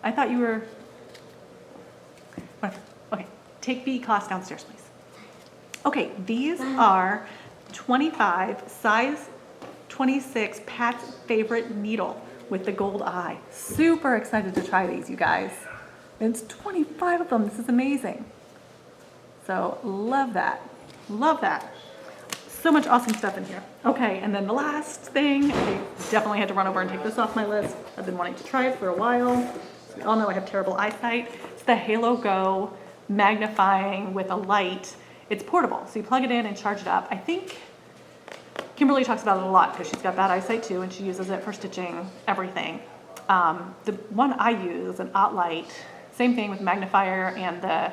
I thought you were, whatever. Okay, take PE class downstairs, please. Okay, these are 25, size 26, Pat's favorite needle with the gold eye. Super excited to try these, you guys. It's 25 of them, this is amazing. So, love that. Love that. So much awesome stuff in here. Okay, and then the last thing, I definitely had to run over and take this off my list. I've been wanting to try it for a while. So we all know I have terrible eyesight. It's the Halo Go magnifying with a light. It's portable, so you plug it in and charge it up. I think Kimberly talks about it a lot because she's got bad eyesight too, and she uses it for stitching everything. The one I use is an OttLight. Same thing with magnifier and the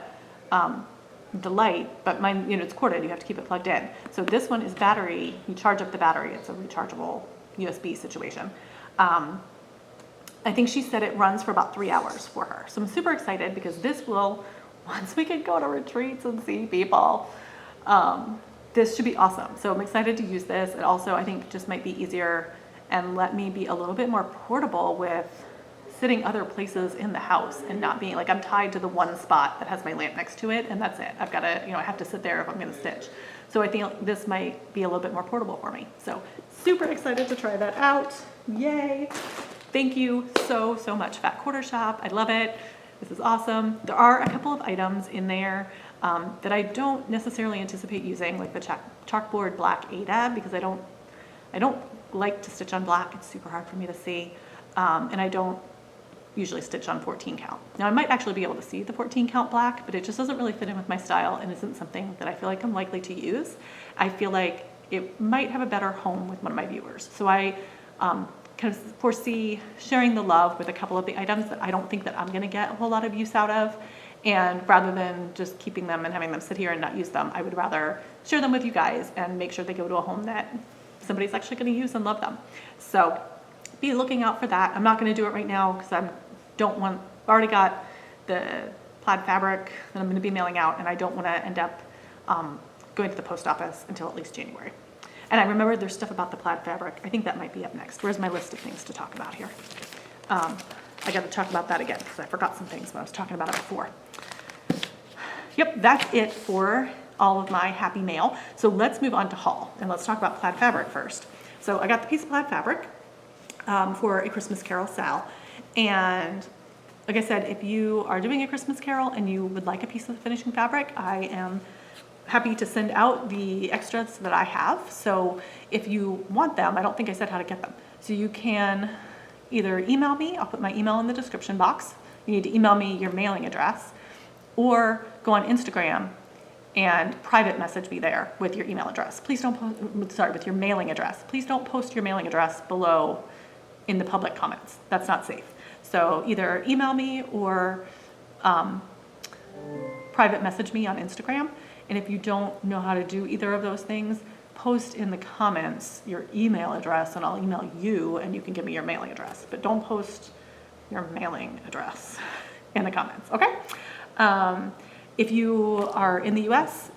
the light, but mine, it's corded, you have to keep it plugged in. So this one is battery, you charge up the battery, it's a rechargeable USB situation. I think she said it runs for about 3 hours for her. So I'm super excited because this will, once we can go to retreats and see people, this should be awesome. So I'm excited to use this. It also, I think, just might be easier and let me be a little bit more portable with sitting other places in the house and not being like I'm tied to the one spot that has my lamp next to it and that's it. I've got to, I have to sit there if I'm going to stitch. So I think this might be a little bit more portable for me. So super excited to try that out. Yay. Thank you so much, Fat Quarter Shop. I love it. This is awesome. There are a couple of items in there that I don't necessarily anticipate using, like the chalkboard black ADAB, because I don't like to stitch on black. It's super hard for me to see. And I don't usually stitch on 14 count. Now I might actually be able to see the 14 count black, but it just doesn't really fit in with my style and isn't something that I feel like I'm likely to use. I feel like it might have a better home with one of my viewers. So I kind of foresee sharing the love with a couple of the items that I don't think that I'm going to get a whole lot of use out of. And rather than just keeping them and having them sit here and not use them, I would rather share them with you guys and make sure they go to a home that somebody's actually going to use and love them. So be looking out for that. I'm not going to do it right now because I already got the plaid fabric that I'm going to be mailing out, and I don't want to end up going to the post office until at least January. And I remember there's stuff about the plaid fabric. I think that might be up next. Where's my list of things to talk about here? I got to talk about that again because I forgot some things when I was talking about it before. Yep, that's it for all of my happy mail. So let's move on to haul, and let's talk about plaid fabric first. So I got the piece of plaid fabric for A Christmas Carol Sal. And like I said, if you are doing A Christmas Carol and you would like a piece of finishing fabric, I am happy to send out the extras that I have. So if you want them, I don't think I said how to get them. So you can either email me, I'll put my email in the description box. You need to email me your mailing address, or go on Instagram and private message me there with your email address. Please don't with your mailing address. Please don't post your mailing address below in the public comments. That's not safe. So either email me or private message me on Instagram. And if you don't know how to do either of those things, post in the comments your email address and I'll email you and you can give me your mailing address. But don't post your mailing address in the comments, okay? If you are in the US,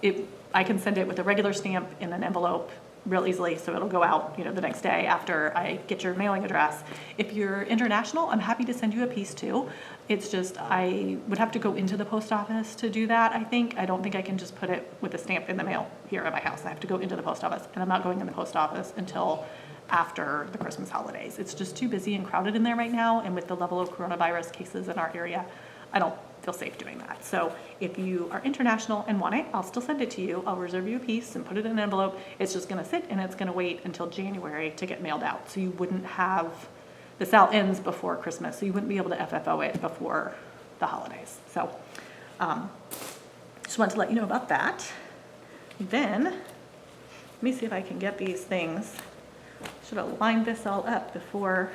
I can send it with a regular stamp in an envelope real easily, so it'll go out, the next day after I get your mailing address. If you're international, I'm happy to send you a piece too. It's just I would have to go into the post office to do that, I think. I don't think I can just put it with a stamp in the mail here at my house. I have to go into the post office, and I'm not going in the post office until after the Christmas holidays. It's just too busy and crowded in there right now, and with the level of coronavirus cases in our area, I don't feel safe doing that. So if you are international and want it, I'll still send it to you. I'll reserve you a piece and put it in an envelope. It's just going to sit and it's going to wait until January to get mailed out. So you wouldn't have, the sale ends before Christmas, so you wouldn't be able to FFO it before the holidays. So just wanted to let you know about that. Then, let me see if I can get these things. Should have lined this all up before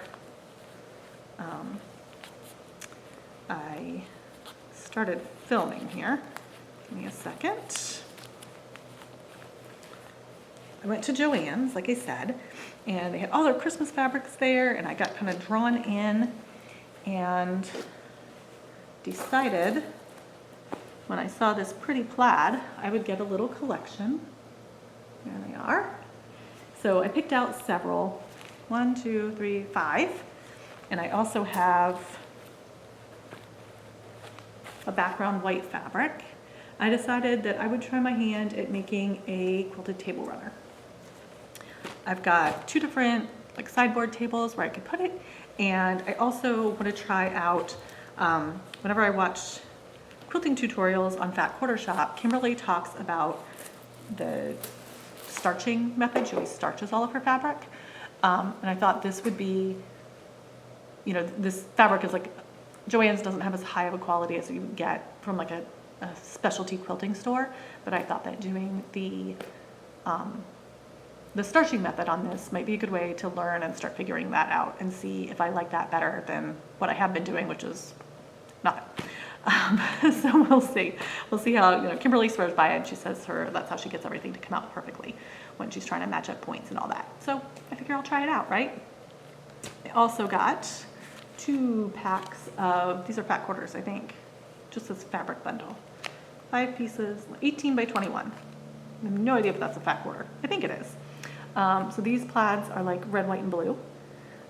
I started filming here. Give me a second. I went to Joann's, like I said, and they had all their Christmas fabrics there, and I got kind of drawn in and decided when I saw this pretty plaid, I would get a little collection. There they are. So I picked out several, 1, 2, 3, 5, and I also have a background white fabric. I decided that I would try my hand at making a quilted table runner. I've got 2 different sideboard tables where I could put it, and I also want to try out, whenever I watch quilting tutorials on Fat Quarter Shop, Kimberly talks about the starching method. She always starches all of her fabric, and I thought this would be, this fabric is Joann's doesn't have as high of a quality as you would get from a specialty quilting store, but I thought that doing the starching method on this might be a good way to learn and start figuring that out and see if I like that better than what I have been doing, which is nothing. So we'll see. We'll see how, Kimberly swears by it, and she says that's how she gets everything to come out perfectly when she's trying to match up points and all that. So I figure I'll try it out, right? I also got 2 packs of, these are fat quarters, I think, just this fabric bundle. 5 pieces, 18 by 21. I have no idea if that's a fat quarter. I think it is. So these plaids are like red, white, and blue.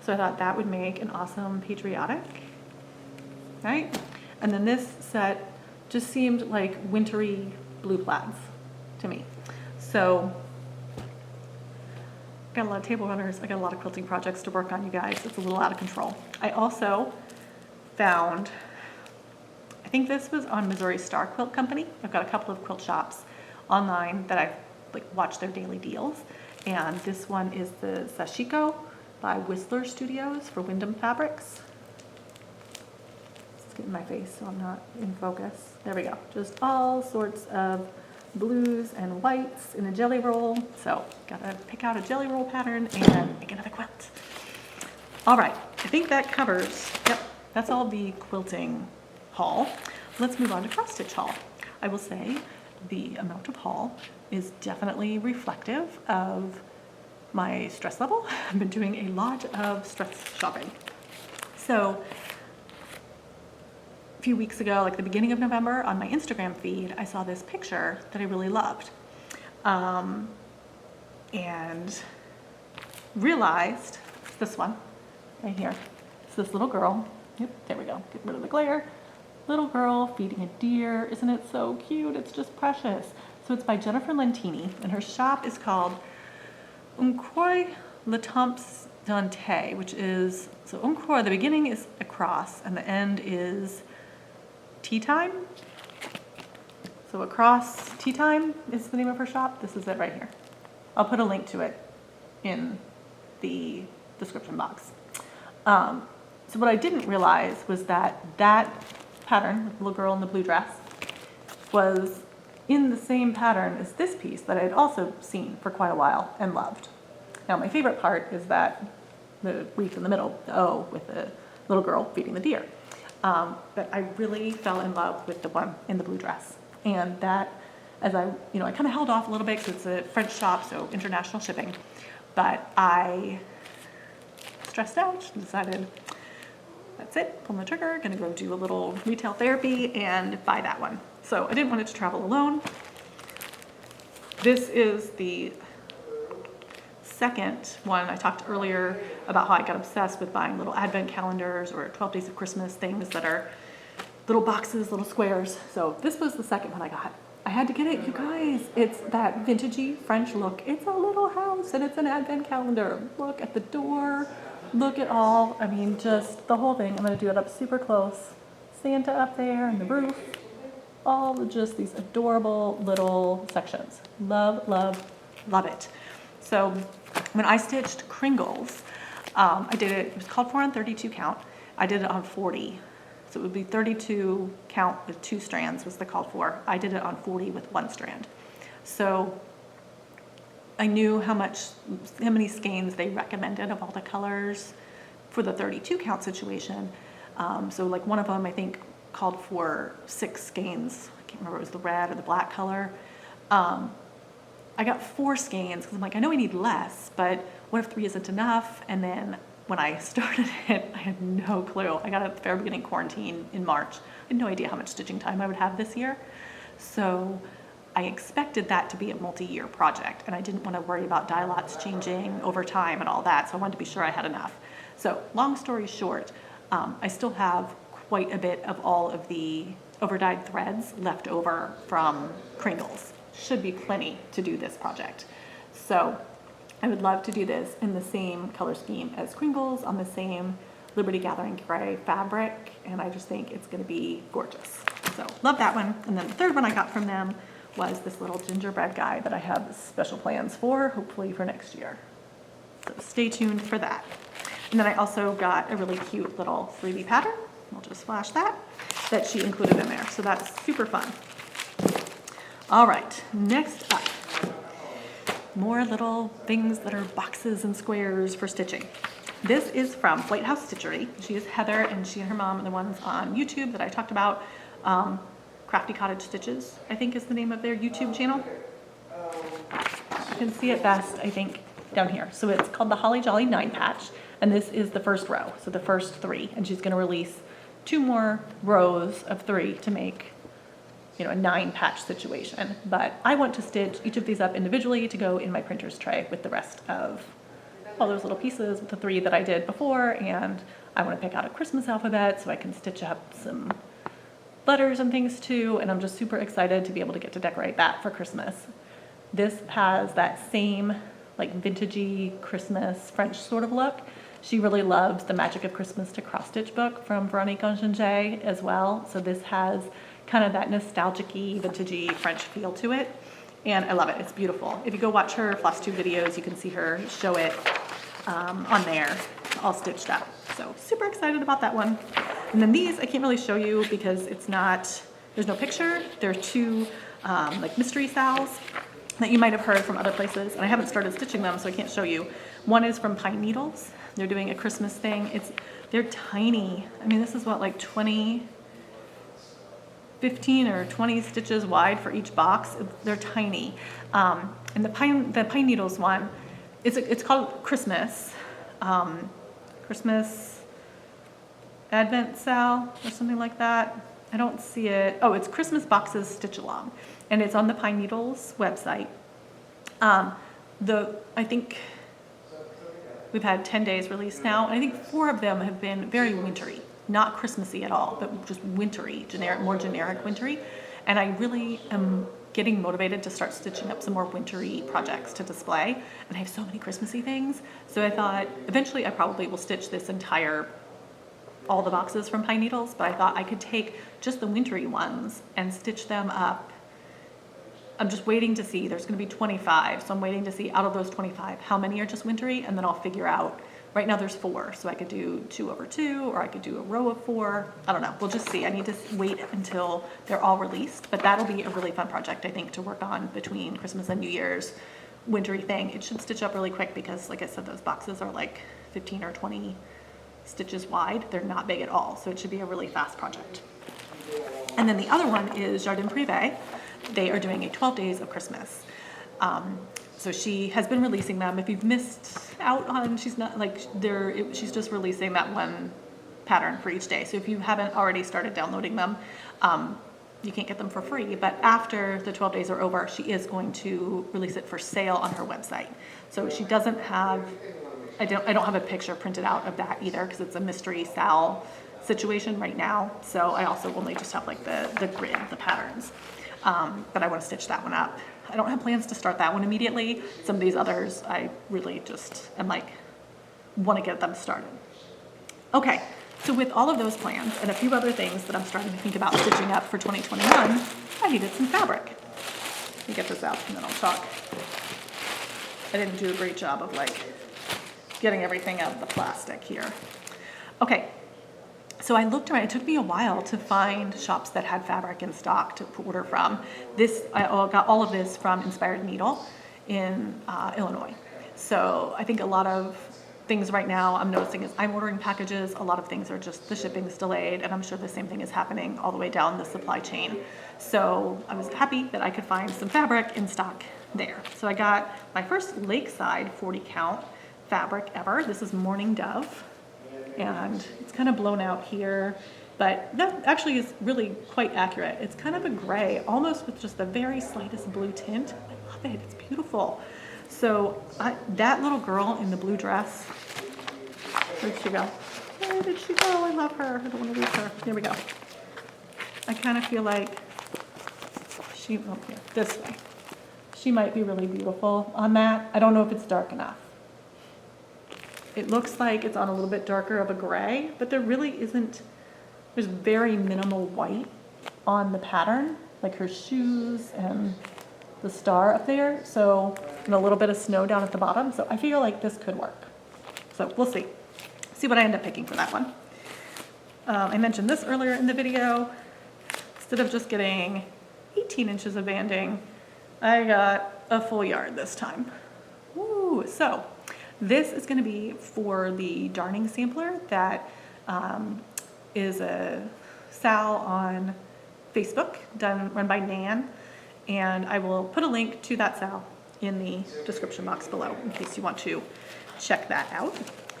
So I thought that would make an awesome patriotic, right? And then this set just seemed like wintry blue plaids to me. So I got a lot of table runners. I got a lot of quilting projects to work on, you guys. It's a little out of control. I also found, I think this was on Missouri Star Quilt Company. I've got a couple of quilt shops online that I've watched their daily deals. And this one is the Sashiko by Whistler Studios for Wyndham Fabrics. Let's get in my face so I'm not in focus. There we go. Just all sorts of blues and whites in a jelly roll. So gotta pick out a jelly roll pattern and make another quilt. All right, I think that covers, yep, that's all the quilting haul. Let's move on to cross stitch haul. I will say the amount of haul is definitely reflective of my stress level. I've been doing a lot of stress shopping. So a few weeks ago, like the beginning of November, on my Instagram feed, I saw this picture that I really loved. And realized, it's this one right here. It's this little girl. Yep, there we go. Get rid of the glare. Little girl feeding a deer. Isn't it so cute? It's just precious. So it's by Jennifer Lentini, and her shop is called Un Croix Le Temps Dante, which is, so Un Croix, the beginning is a cross, and the end is tea time. So across tea time is the name of her shop. This is it right here. I'll put a link to it in the description box. So what I didn't realize was that pattern, with the little girl in the blue dress, was in the same pattern as this piece that I had also seen for quite a while and loved. Now my favorite part is that the wreath in the middle, the O with the little girl feeding the deer. But I really fell in love with the one in the blue dress. And that, as I kind of held off a little bit because it's a French shop, so international shipping. But I stressed out and decided, that's it, pull the trigger, gonna go do a little retail therapy and buy that one. So I didn't want it to travel alone. This is the second one. I talked earlier about how I got obsessed with buying little advent calendars or 12 Days of Christmas things that are little boxes, little squares. So this was the second one I got. I had to get it, you guys. It's that vintagey French look. It's a little house and it's an advent calendar. Look at the door. Look at all, I mean, just the whole thing. I'm gonna do it up super close. Santa up there and the roof. All just these adorable little sections. Love, love, love it. So when I stitched Kringles, I did it was called for on 32 count. I did it on 40. So it would be 32 count with 2 strands was the called for. I did it on 40 with 1 strand. So I knew how many skeins they recommended of all the colors for the 32 count situation. So like one of them, I think, called for 6 skeins. I can't remember if it was the red or the black color. I got 4 skeins because I'm like, I know I need less, but what if 3 isn't enough? And then when I started it, I had no clue. I got it at the very beginning quarantine in March. I had no idea how much stitching time I would have this year. So I expected that to be a multi-year project, and I didn't want to worry about dye lots changing over time and all that, so I wanted to be sure I had enough. So long story short, I still have quite a bit of all of the overdyed threads left over from Kringles. Should be plenty to do this project. So I would love to do this in the same color scheme as Kringles on the same Liberty Gathering Gray fabric, and I just think it's going to be gorgeous. So love that one. And then the third one I got from them was this little gingerbread guy that I have special plans for, hopefully for next year. So stay tuned for that. And then I also got a really cute little freebie pattern. I'll just flash that she included in there. So that's super fun. All right, next up, more little things that are boxes and squares for stitching. This is from Whitehouse Stitchery. She is Heather, and she and her mom are the ones on YouTube that I talked about Crafty Cottage Stitches, I think is the name of their YouTube channel. You can see it best, I think, down here. So it's called the Holly Jolly 9-patch, and this is the first row, so the first 3. And she's going to release 2 more rows of 3 to make, you know, a 9-patch situation. But I want to stitch each of these up individually to go in my printer's tray with the rest of all those little pieces with the 3 that I did before. And I want to pick out a Christmas alphabet so I can stitch up some letters and things too. And I'm just super excited to be able to get to decorate that for Christmas. This has that same like vintagey Christmas French sort of look. She really loves the Magic of Christmas to Cross Stitch book from Veronique Angingé as well. So this has kind of that nostalgic-y, vintagey French feel to it. And I love it, it's beautiful. If you go watch her Flosstube videos, you can see her show it on there, all stitched up. So super excited about that one. And then these, I can't really show you because it's not, there's no picture. They're 2 like mystery sals that you might have heard from other places. And I haven't started stitching them, so I can't show you. One is from Pine Needles. They're doing a Christmas thing. They're tiny. I mean, this is what, like 15 or 20 stitches wide for each box. They're tiny. And the Pine Needles one, it's called Christmas. Christmas Advent Sal or something like that. I don't see it. Oh, it's Christmas Boxes Stitch Along. And it's on the Pine Needles website. I think we've had 10 days released now, and I think 4 of them have been very wintry, not Christmassy at all, but just wintry, more generic wintry. And I really am getting motivated to start stitching up some more wintry projects to display. And I have so many Christmassy things. So I thought eventually I probably will stitch this all the boxes from Pine Needles, but I thought I could take just the wintry ones and stitch them up. I'm just waiting to see, there's gonna be 25, so I'm waiting to see out of those 25, how many are just wintry, and then I'll figure out. Right now there's 4, so I could do 2 over 2, or I could do a row of 4. I don't know, we'll just see. I need to wait until they're all released, but that'll be a really fun project, I think, to work on between Christmas and New Year's wintry thing. It should stitch up really quick because, like I said, those boxes are like 15 or 20 stitches wide. They're not big at all, so it should be a really fast project. And then the other one is Jardin Privé. They are doing a 12 Days of Christmas. So she has been releasing them. If you've missed out on, she's just releasing that one pattern for each day. So if you haven't already started downloading them, you can't get them for free. But after the 12 days are over, she is going to release it for sale on her website. So she doesn't have, I don't have a picture printed out of that either because it's a mystery sal situation right now. So I also only just have like the grid, the patterns. But I want to stitch that one up. I don't have plans to start that one immediately. Some of these others, I really just am like, want to get them started. Okay, so with all of those plans and a few other things that I'm starting to think about stitching up for 2021, I needed some fabric. Let me get this out and then I'll talk. I didn't do a great job of like getting everything out of the plastic here. Okay. So I looked around, it took me a while to find shops that had fabric in stock to order from. I got all of this from Inspired Needle in Illinois. So I think a lot of things right now I'm noticing is I'm ordering packages, a lot of things are just the shipping's delayed, and I'm sure the same thing is happening all the way down the supply chain. So I was happy that I could find some fabric in stock there. So I got my first Lakeside 40 count fabric ever. This is Morning Dove. And it's kind of blown out here, but that actually is really quite accurate. It's kind of a gray, almost with just the very slightest blue tint. I love it, it's beautiful. So that little girl in the blue dress, where'd she go? Where did she go? I love her, I don't want to lose her. Here we go. I kind of feel like this way. She might be really beautiful on that. I don't know if it's dark enough. It looks like it's on a little bit darker of a gray, but there really isn't, there's very minimal white on the pattern, like her shoes and the star up there. So, and a little bit of snow down at the bottom. So I feel like this could work. So we'll see. See what I end up picking for that one. I mentioned this earlier in the video. Instead of just getting 18 inches of banding, I got a full yard this time. Woo! So this is going to be for the darning sampler that is a sal on Facebook run by Nan, and I will put a link to that sale in the description box below in case you want to check that out.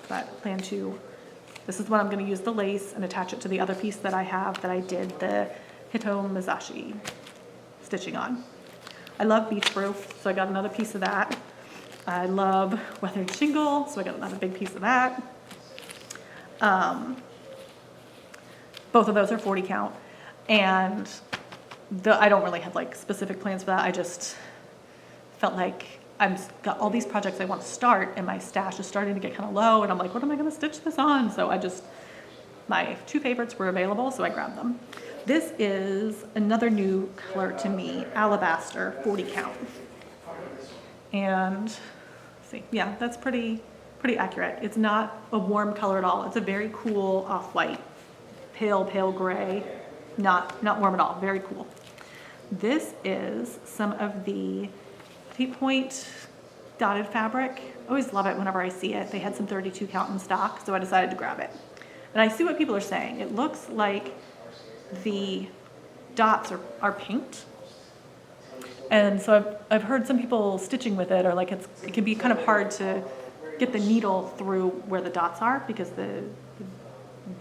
But this is what I'm going to use the lace and attach it to the other piece that I have that I did the Hiromizashi stitching on. I love beach proof, so I got another piece of that. I love weathered shingle, so I got another big piece of that. Both of those are 40 count, and I don't really have like specific plans for that. I just felt like I've got all these projects I want to start, and my stash is starting to get kind of low, and I'm like, what am I going to stitch this on? So my two favorites were available, so I grabbed them. This is another new color to me, Alabaster, 40 count. And see, yeah, that's pretty accurate. It's not a warm color at all. It's a very cool off-white, pale gray, not warm at all, very cool. This is some of the point dotted fabric. I always love it whenever I see it. They had some 32 count in stock, so I decided to grab it. And I see what people are saying. It looks like the dots are pinked. And so I've heard some people stitching with it, or like it can be kind of hard to get the needle through where the dots are because the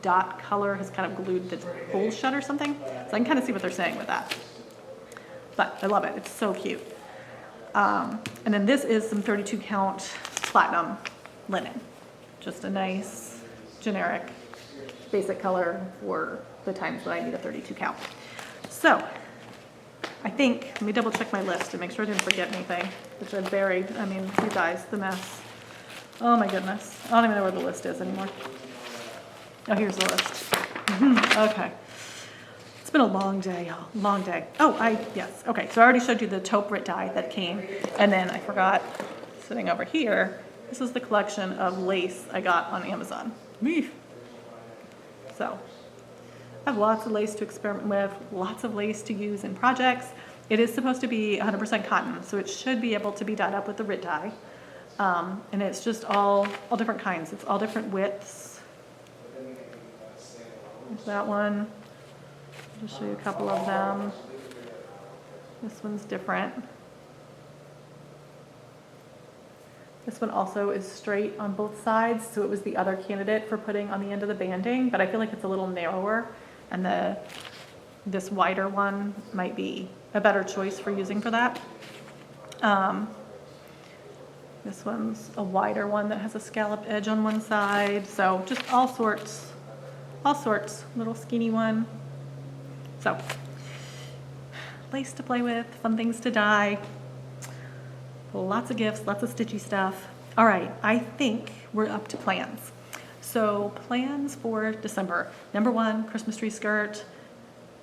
dot color has kind of glued the hole shut or something. So I can kind of see what they're saying with that. But I love it. It's so cute. And then this is some 32 count platinum linen. Just a nice generic basic color for the times that I need a 32 count. So I think, let me double check my list to make sure I didn't forget anything, which I've buried. I mean, you guys, the mess. Oh my goodness. I don't even know where the list is anymore. Oh, here's the list. Okay. It's been a long day, y'all. Long day. Oh, yes. Okay, so I already showed you the taupe Rit dye that came, and then I forgot, sitting over here, this is the collection of lace I got on Amazon. So I have lots of lace to experiment with, lots of lace to use in projects. It is supposed to be 100% cotton, so it should be able to be dyed up with the Rit dye. And it's just all different kinds. It's all different widths. There's that one. I'll just show you a couple of them. This one's different. This one also is straight on both sides, so it was the other candidate for putting on the end of the banding, but I feel like it's a little narrower, and this wider one might be a better choice for using for that. This one's a wider one that has a scalloped edge on one side, so just all sorts, little skinny one. So, lace to play with, fun things to dye. Lots of gifts, lots of stitchy stuff. All right, I think we're up to plans. So plans for December. Number 1, Christmas tree skirt.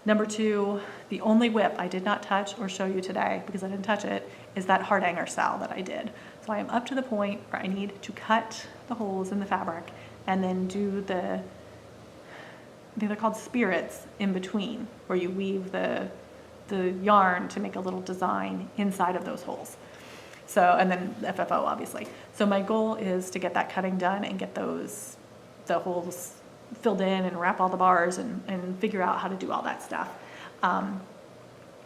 Number 2, the only whip I did not touch or show you today because I didn't touch it, is that heart hanger style that I did. So I am up to the point where I need to cut the holes in the fabric and then do I think they're called spirits in between, where you weave the yarn to make a little design inside of those holes. So, and then FFO obviously. So my goal is to get that cutting done and get the holes filled in and wrap all the bars and figure out how to do all that stuff.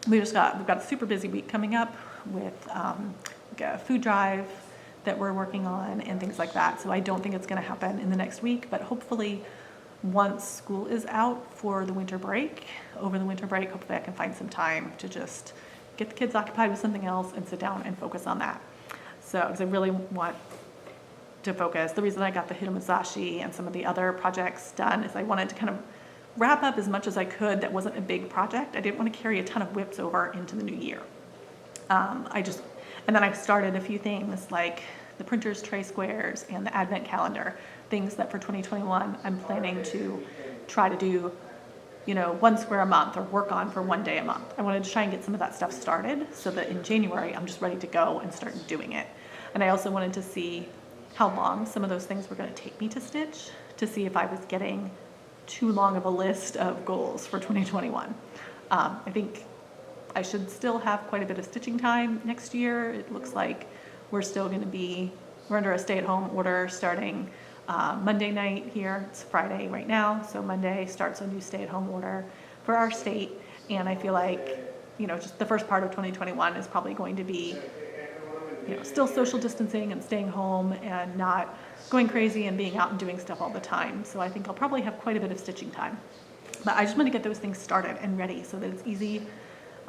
We've got a super busy week coming up with like a food drive that we're working on and things like that. So I don't think it's going to happen in the next week, but hopefully once school is out for the winter break, over the winter break, hopefully I can find some time to just get the kids occupied with something else and sit down and focus on that. So, because I really want to focus. The reason I got the Hiromizashi and some of the other projects done is I wanted to kind of wrap up as much as I could that wasn't a big project. I didn't want to carry a ton of whips over into the new year. And then I started a few things like the printer's tray squares and the advent calendar, things that for 2021 I'm planning to try to do, 1 square a month or work on for 1 day a month. I wanted to try and get some of that stuff started so that in January I'm just ready to go and start doing it. And I also wanted to see how long some of those things were going to take me to stitch, to see if I was getting too long of a list of goals for 2021. I think I should still have quite a bit of stitching time next year. It looks like we're under a stay-at-home order starting Monday night here. It's Friday right now, so Monday starts a new stay-at-home order for our state. And I feel like, you know, just the first part of 2021 is probably going to be, you know, still social distancing and staying home and not going crazy and being out and doing stuff all the time. So I think I'll probably have quite a bit of stitching time. But I just want to get those things started and ready so that it's easy.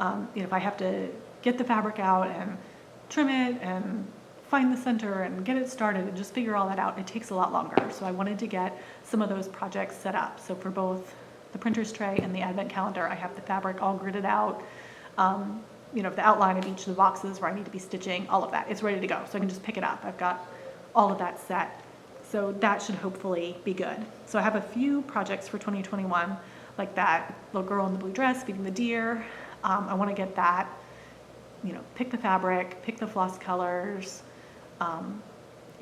You know, if I have to get the fabric out and trim it and find the center and get it started and just figure all that out, it takes a lot longer. So I wanted to get some of those projects set up. So for both the printer's tray and the advent calendar, I have the fabric all gridded out. You know, the outline of each of the boxes where I need to be stitching, all of that, it's ready to go. So I can just pick it up. I've got all of that set. So that should hopefully be good. So I have a few projects for 2021, like that little girl in the blue dress feeding the deer. I want to get that, you know, pick the fabric, pick the floss colors,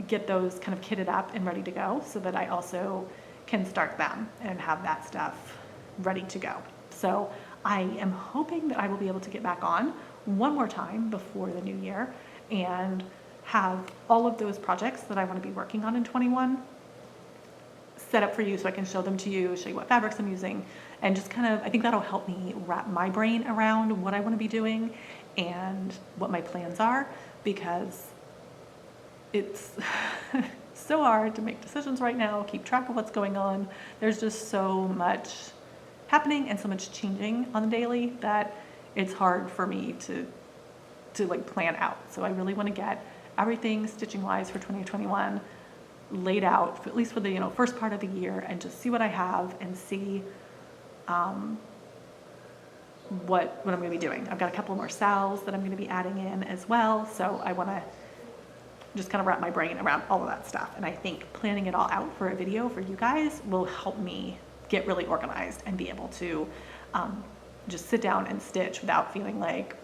get those kind of kitted up and ready to go so that I also can start them and have that stuff ready to go. So I am hoping that I will be able to get back on one more time before the new year and have all of those projects that I want to be working on in 21 set up for you so I can show them to you, show you what fabrics I'm using, and just kind of, I think that'll help me wrap my brain around what I want to be doing and what my plans are, because it's so hard to make decisions right now, keep track of what's going on. There's just so much happening and so much changing on the daily that it's hard for me to like plan out. So I really want to get everything stitching wise for 2021 laid out, at least for the, you know, first part of the year, and just see what I have and see what I'm going to be doing. I've got a couple more sals that I'm going to be adding in as well. So I want to just kind of wrap my brain around all of that stuff. And I think planning it all out for a video for you guys will help me get really organized and be able to just sit down and stitch without feeling like,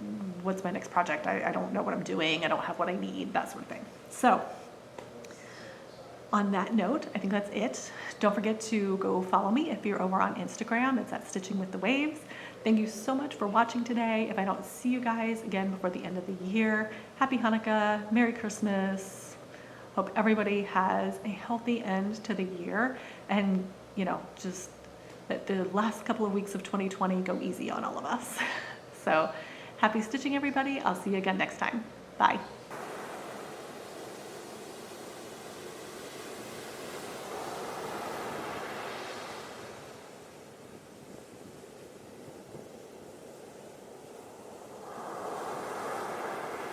what's my next project? I don't know what I'm doing. I don't have what I need, that sort of thing. So on that note, I think that's it. Don't forget to go follow me if you're over on Instagram. It's at Stitching with the Waves. Thank you so much for watching today. If I don't see you guys again before the end of the year, Happy Hanukkah, Merry Christmas. Hope everybody has a healthy end to the year, and, you know, just that the last couple of weeks of 2020 go easy on all of us. So happy stitching, everybody. I'll see you again next time. Bye.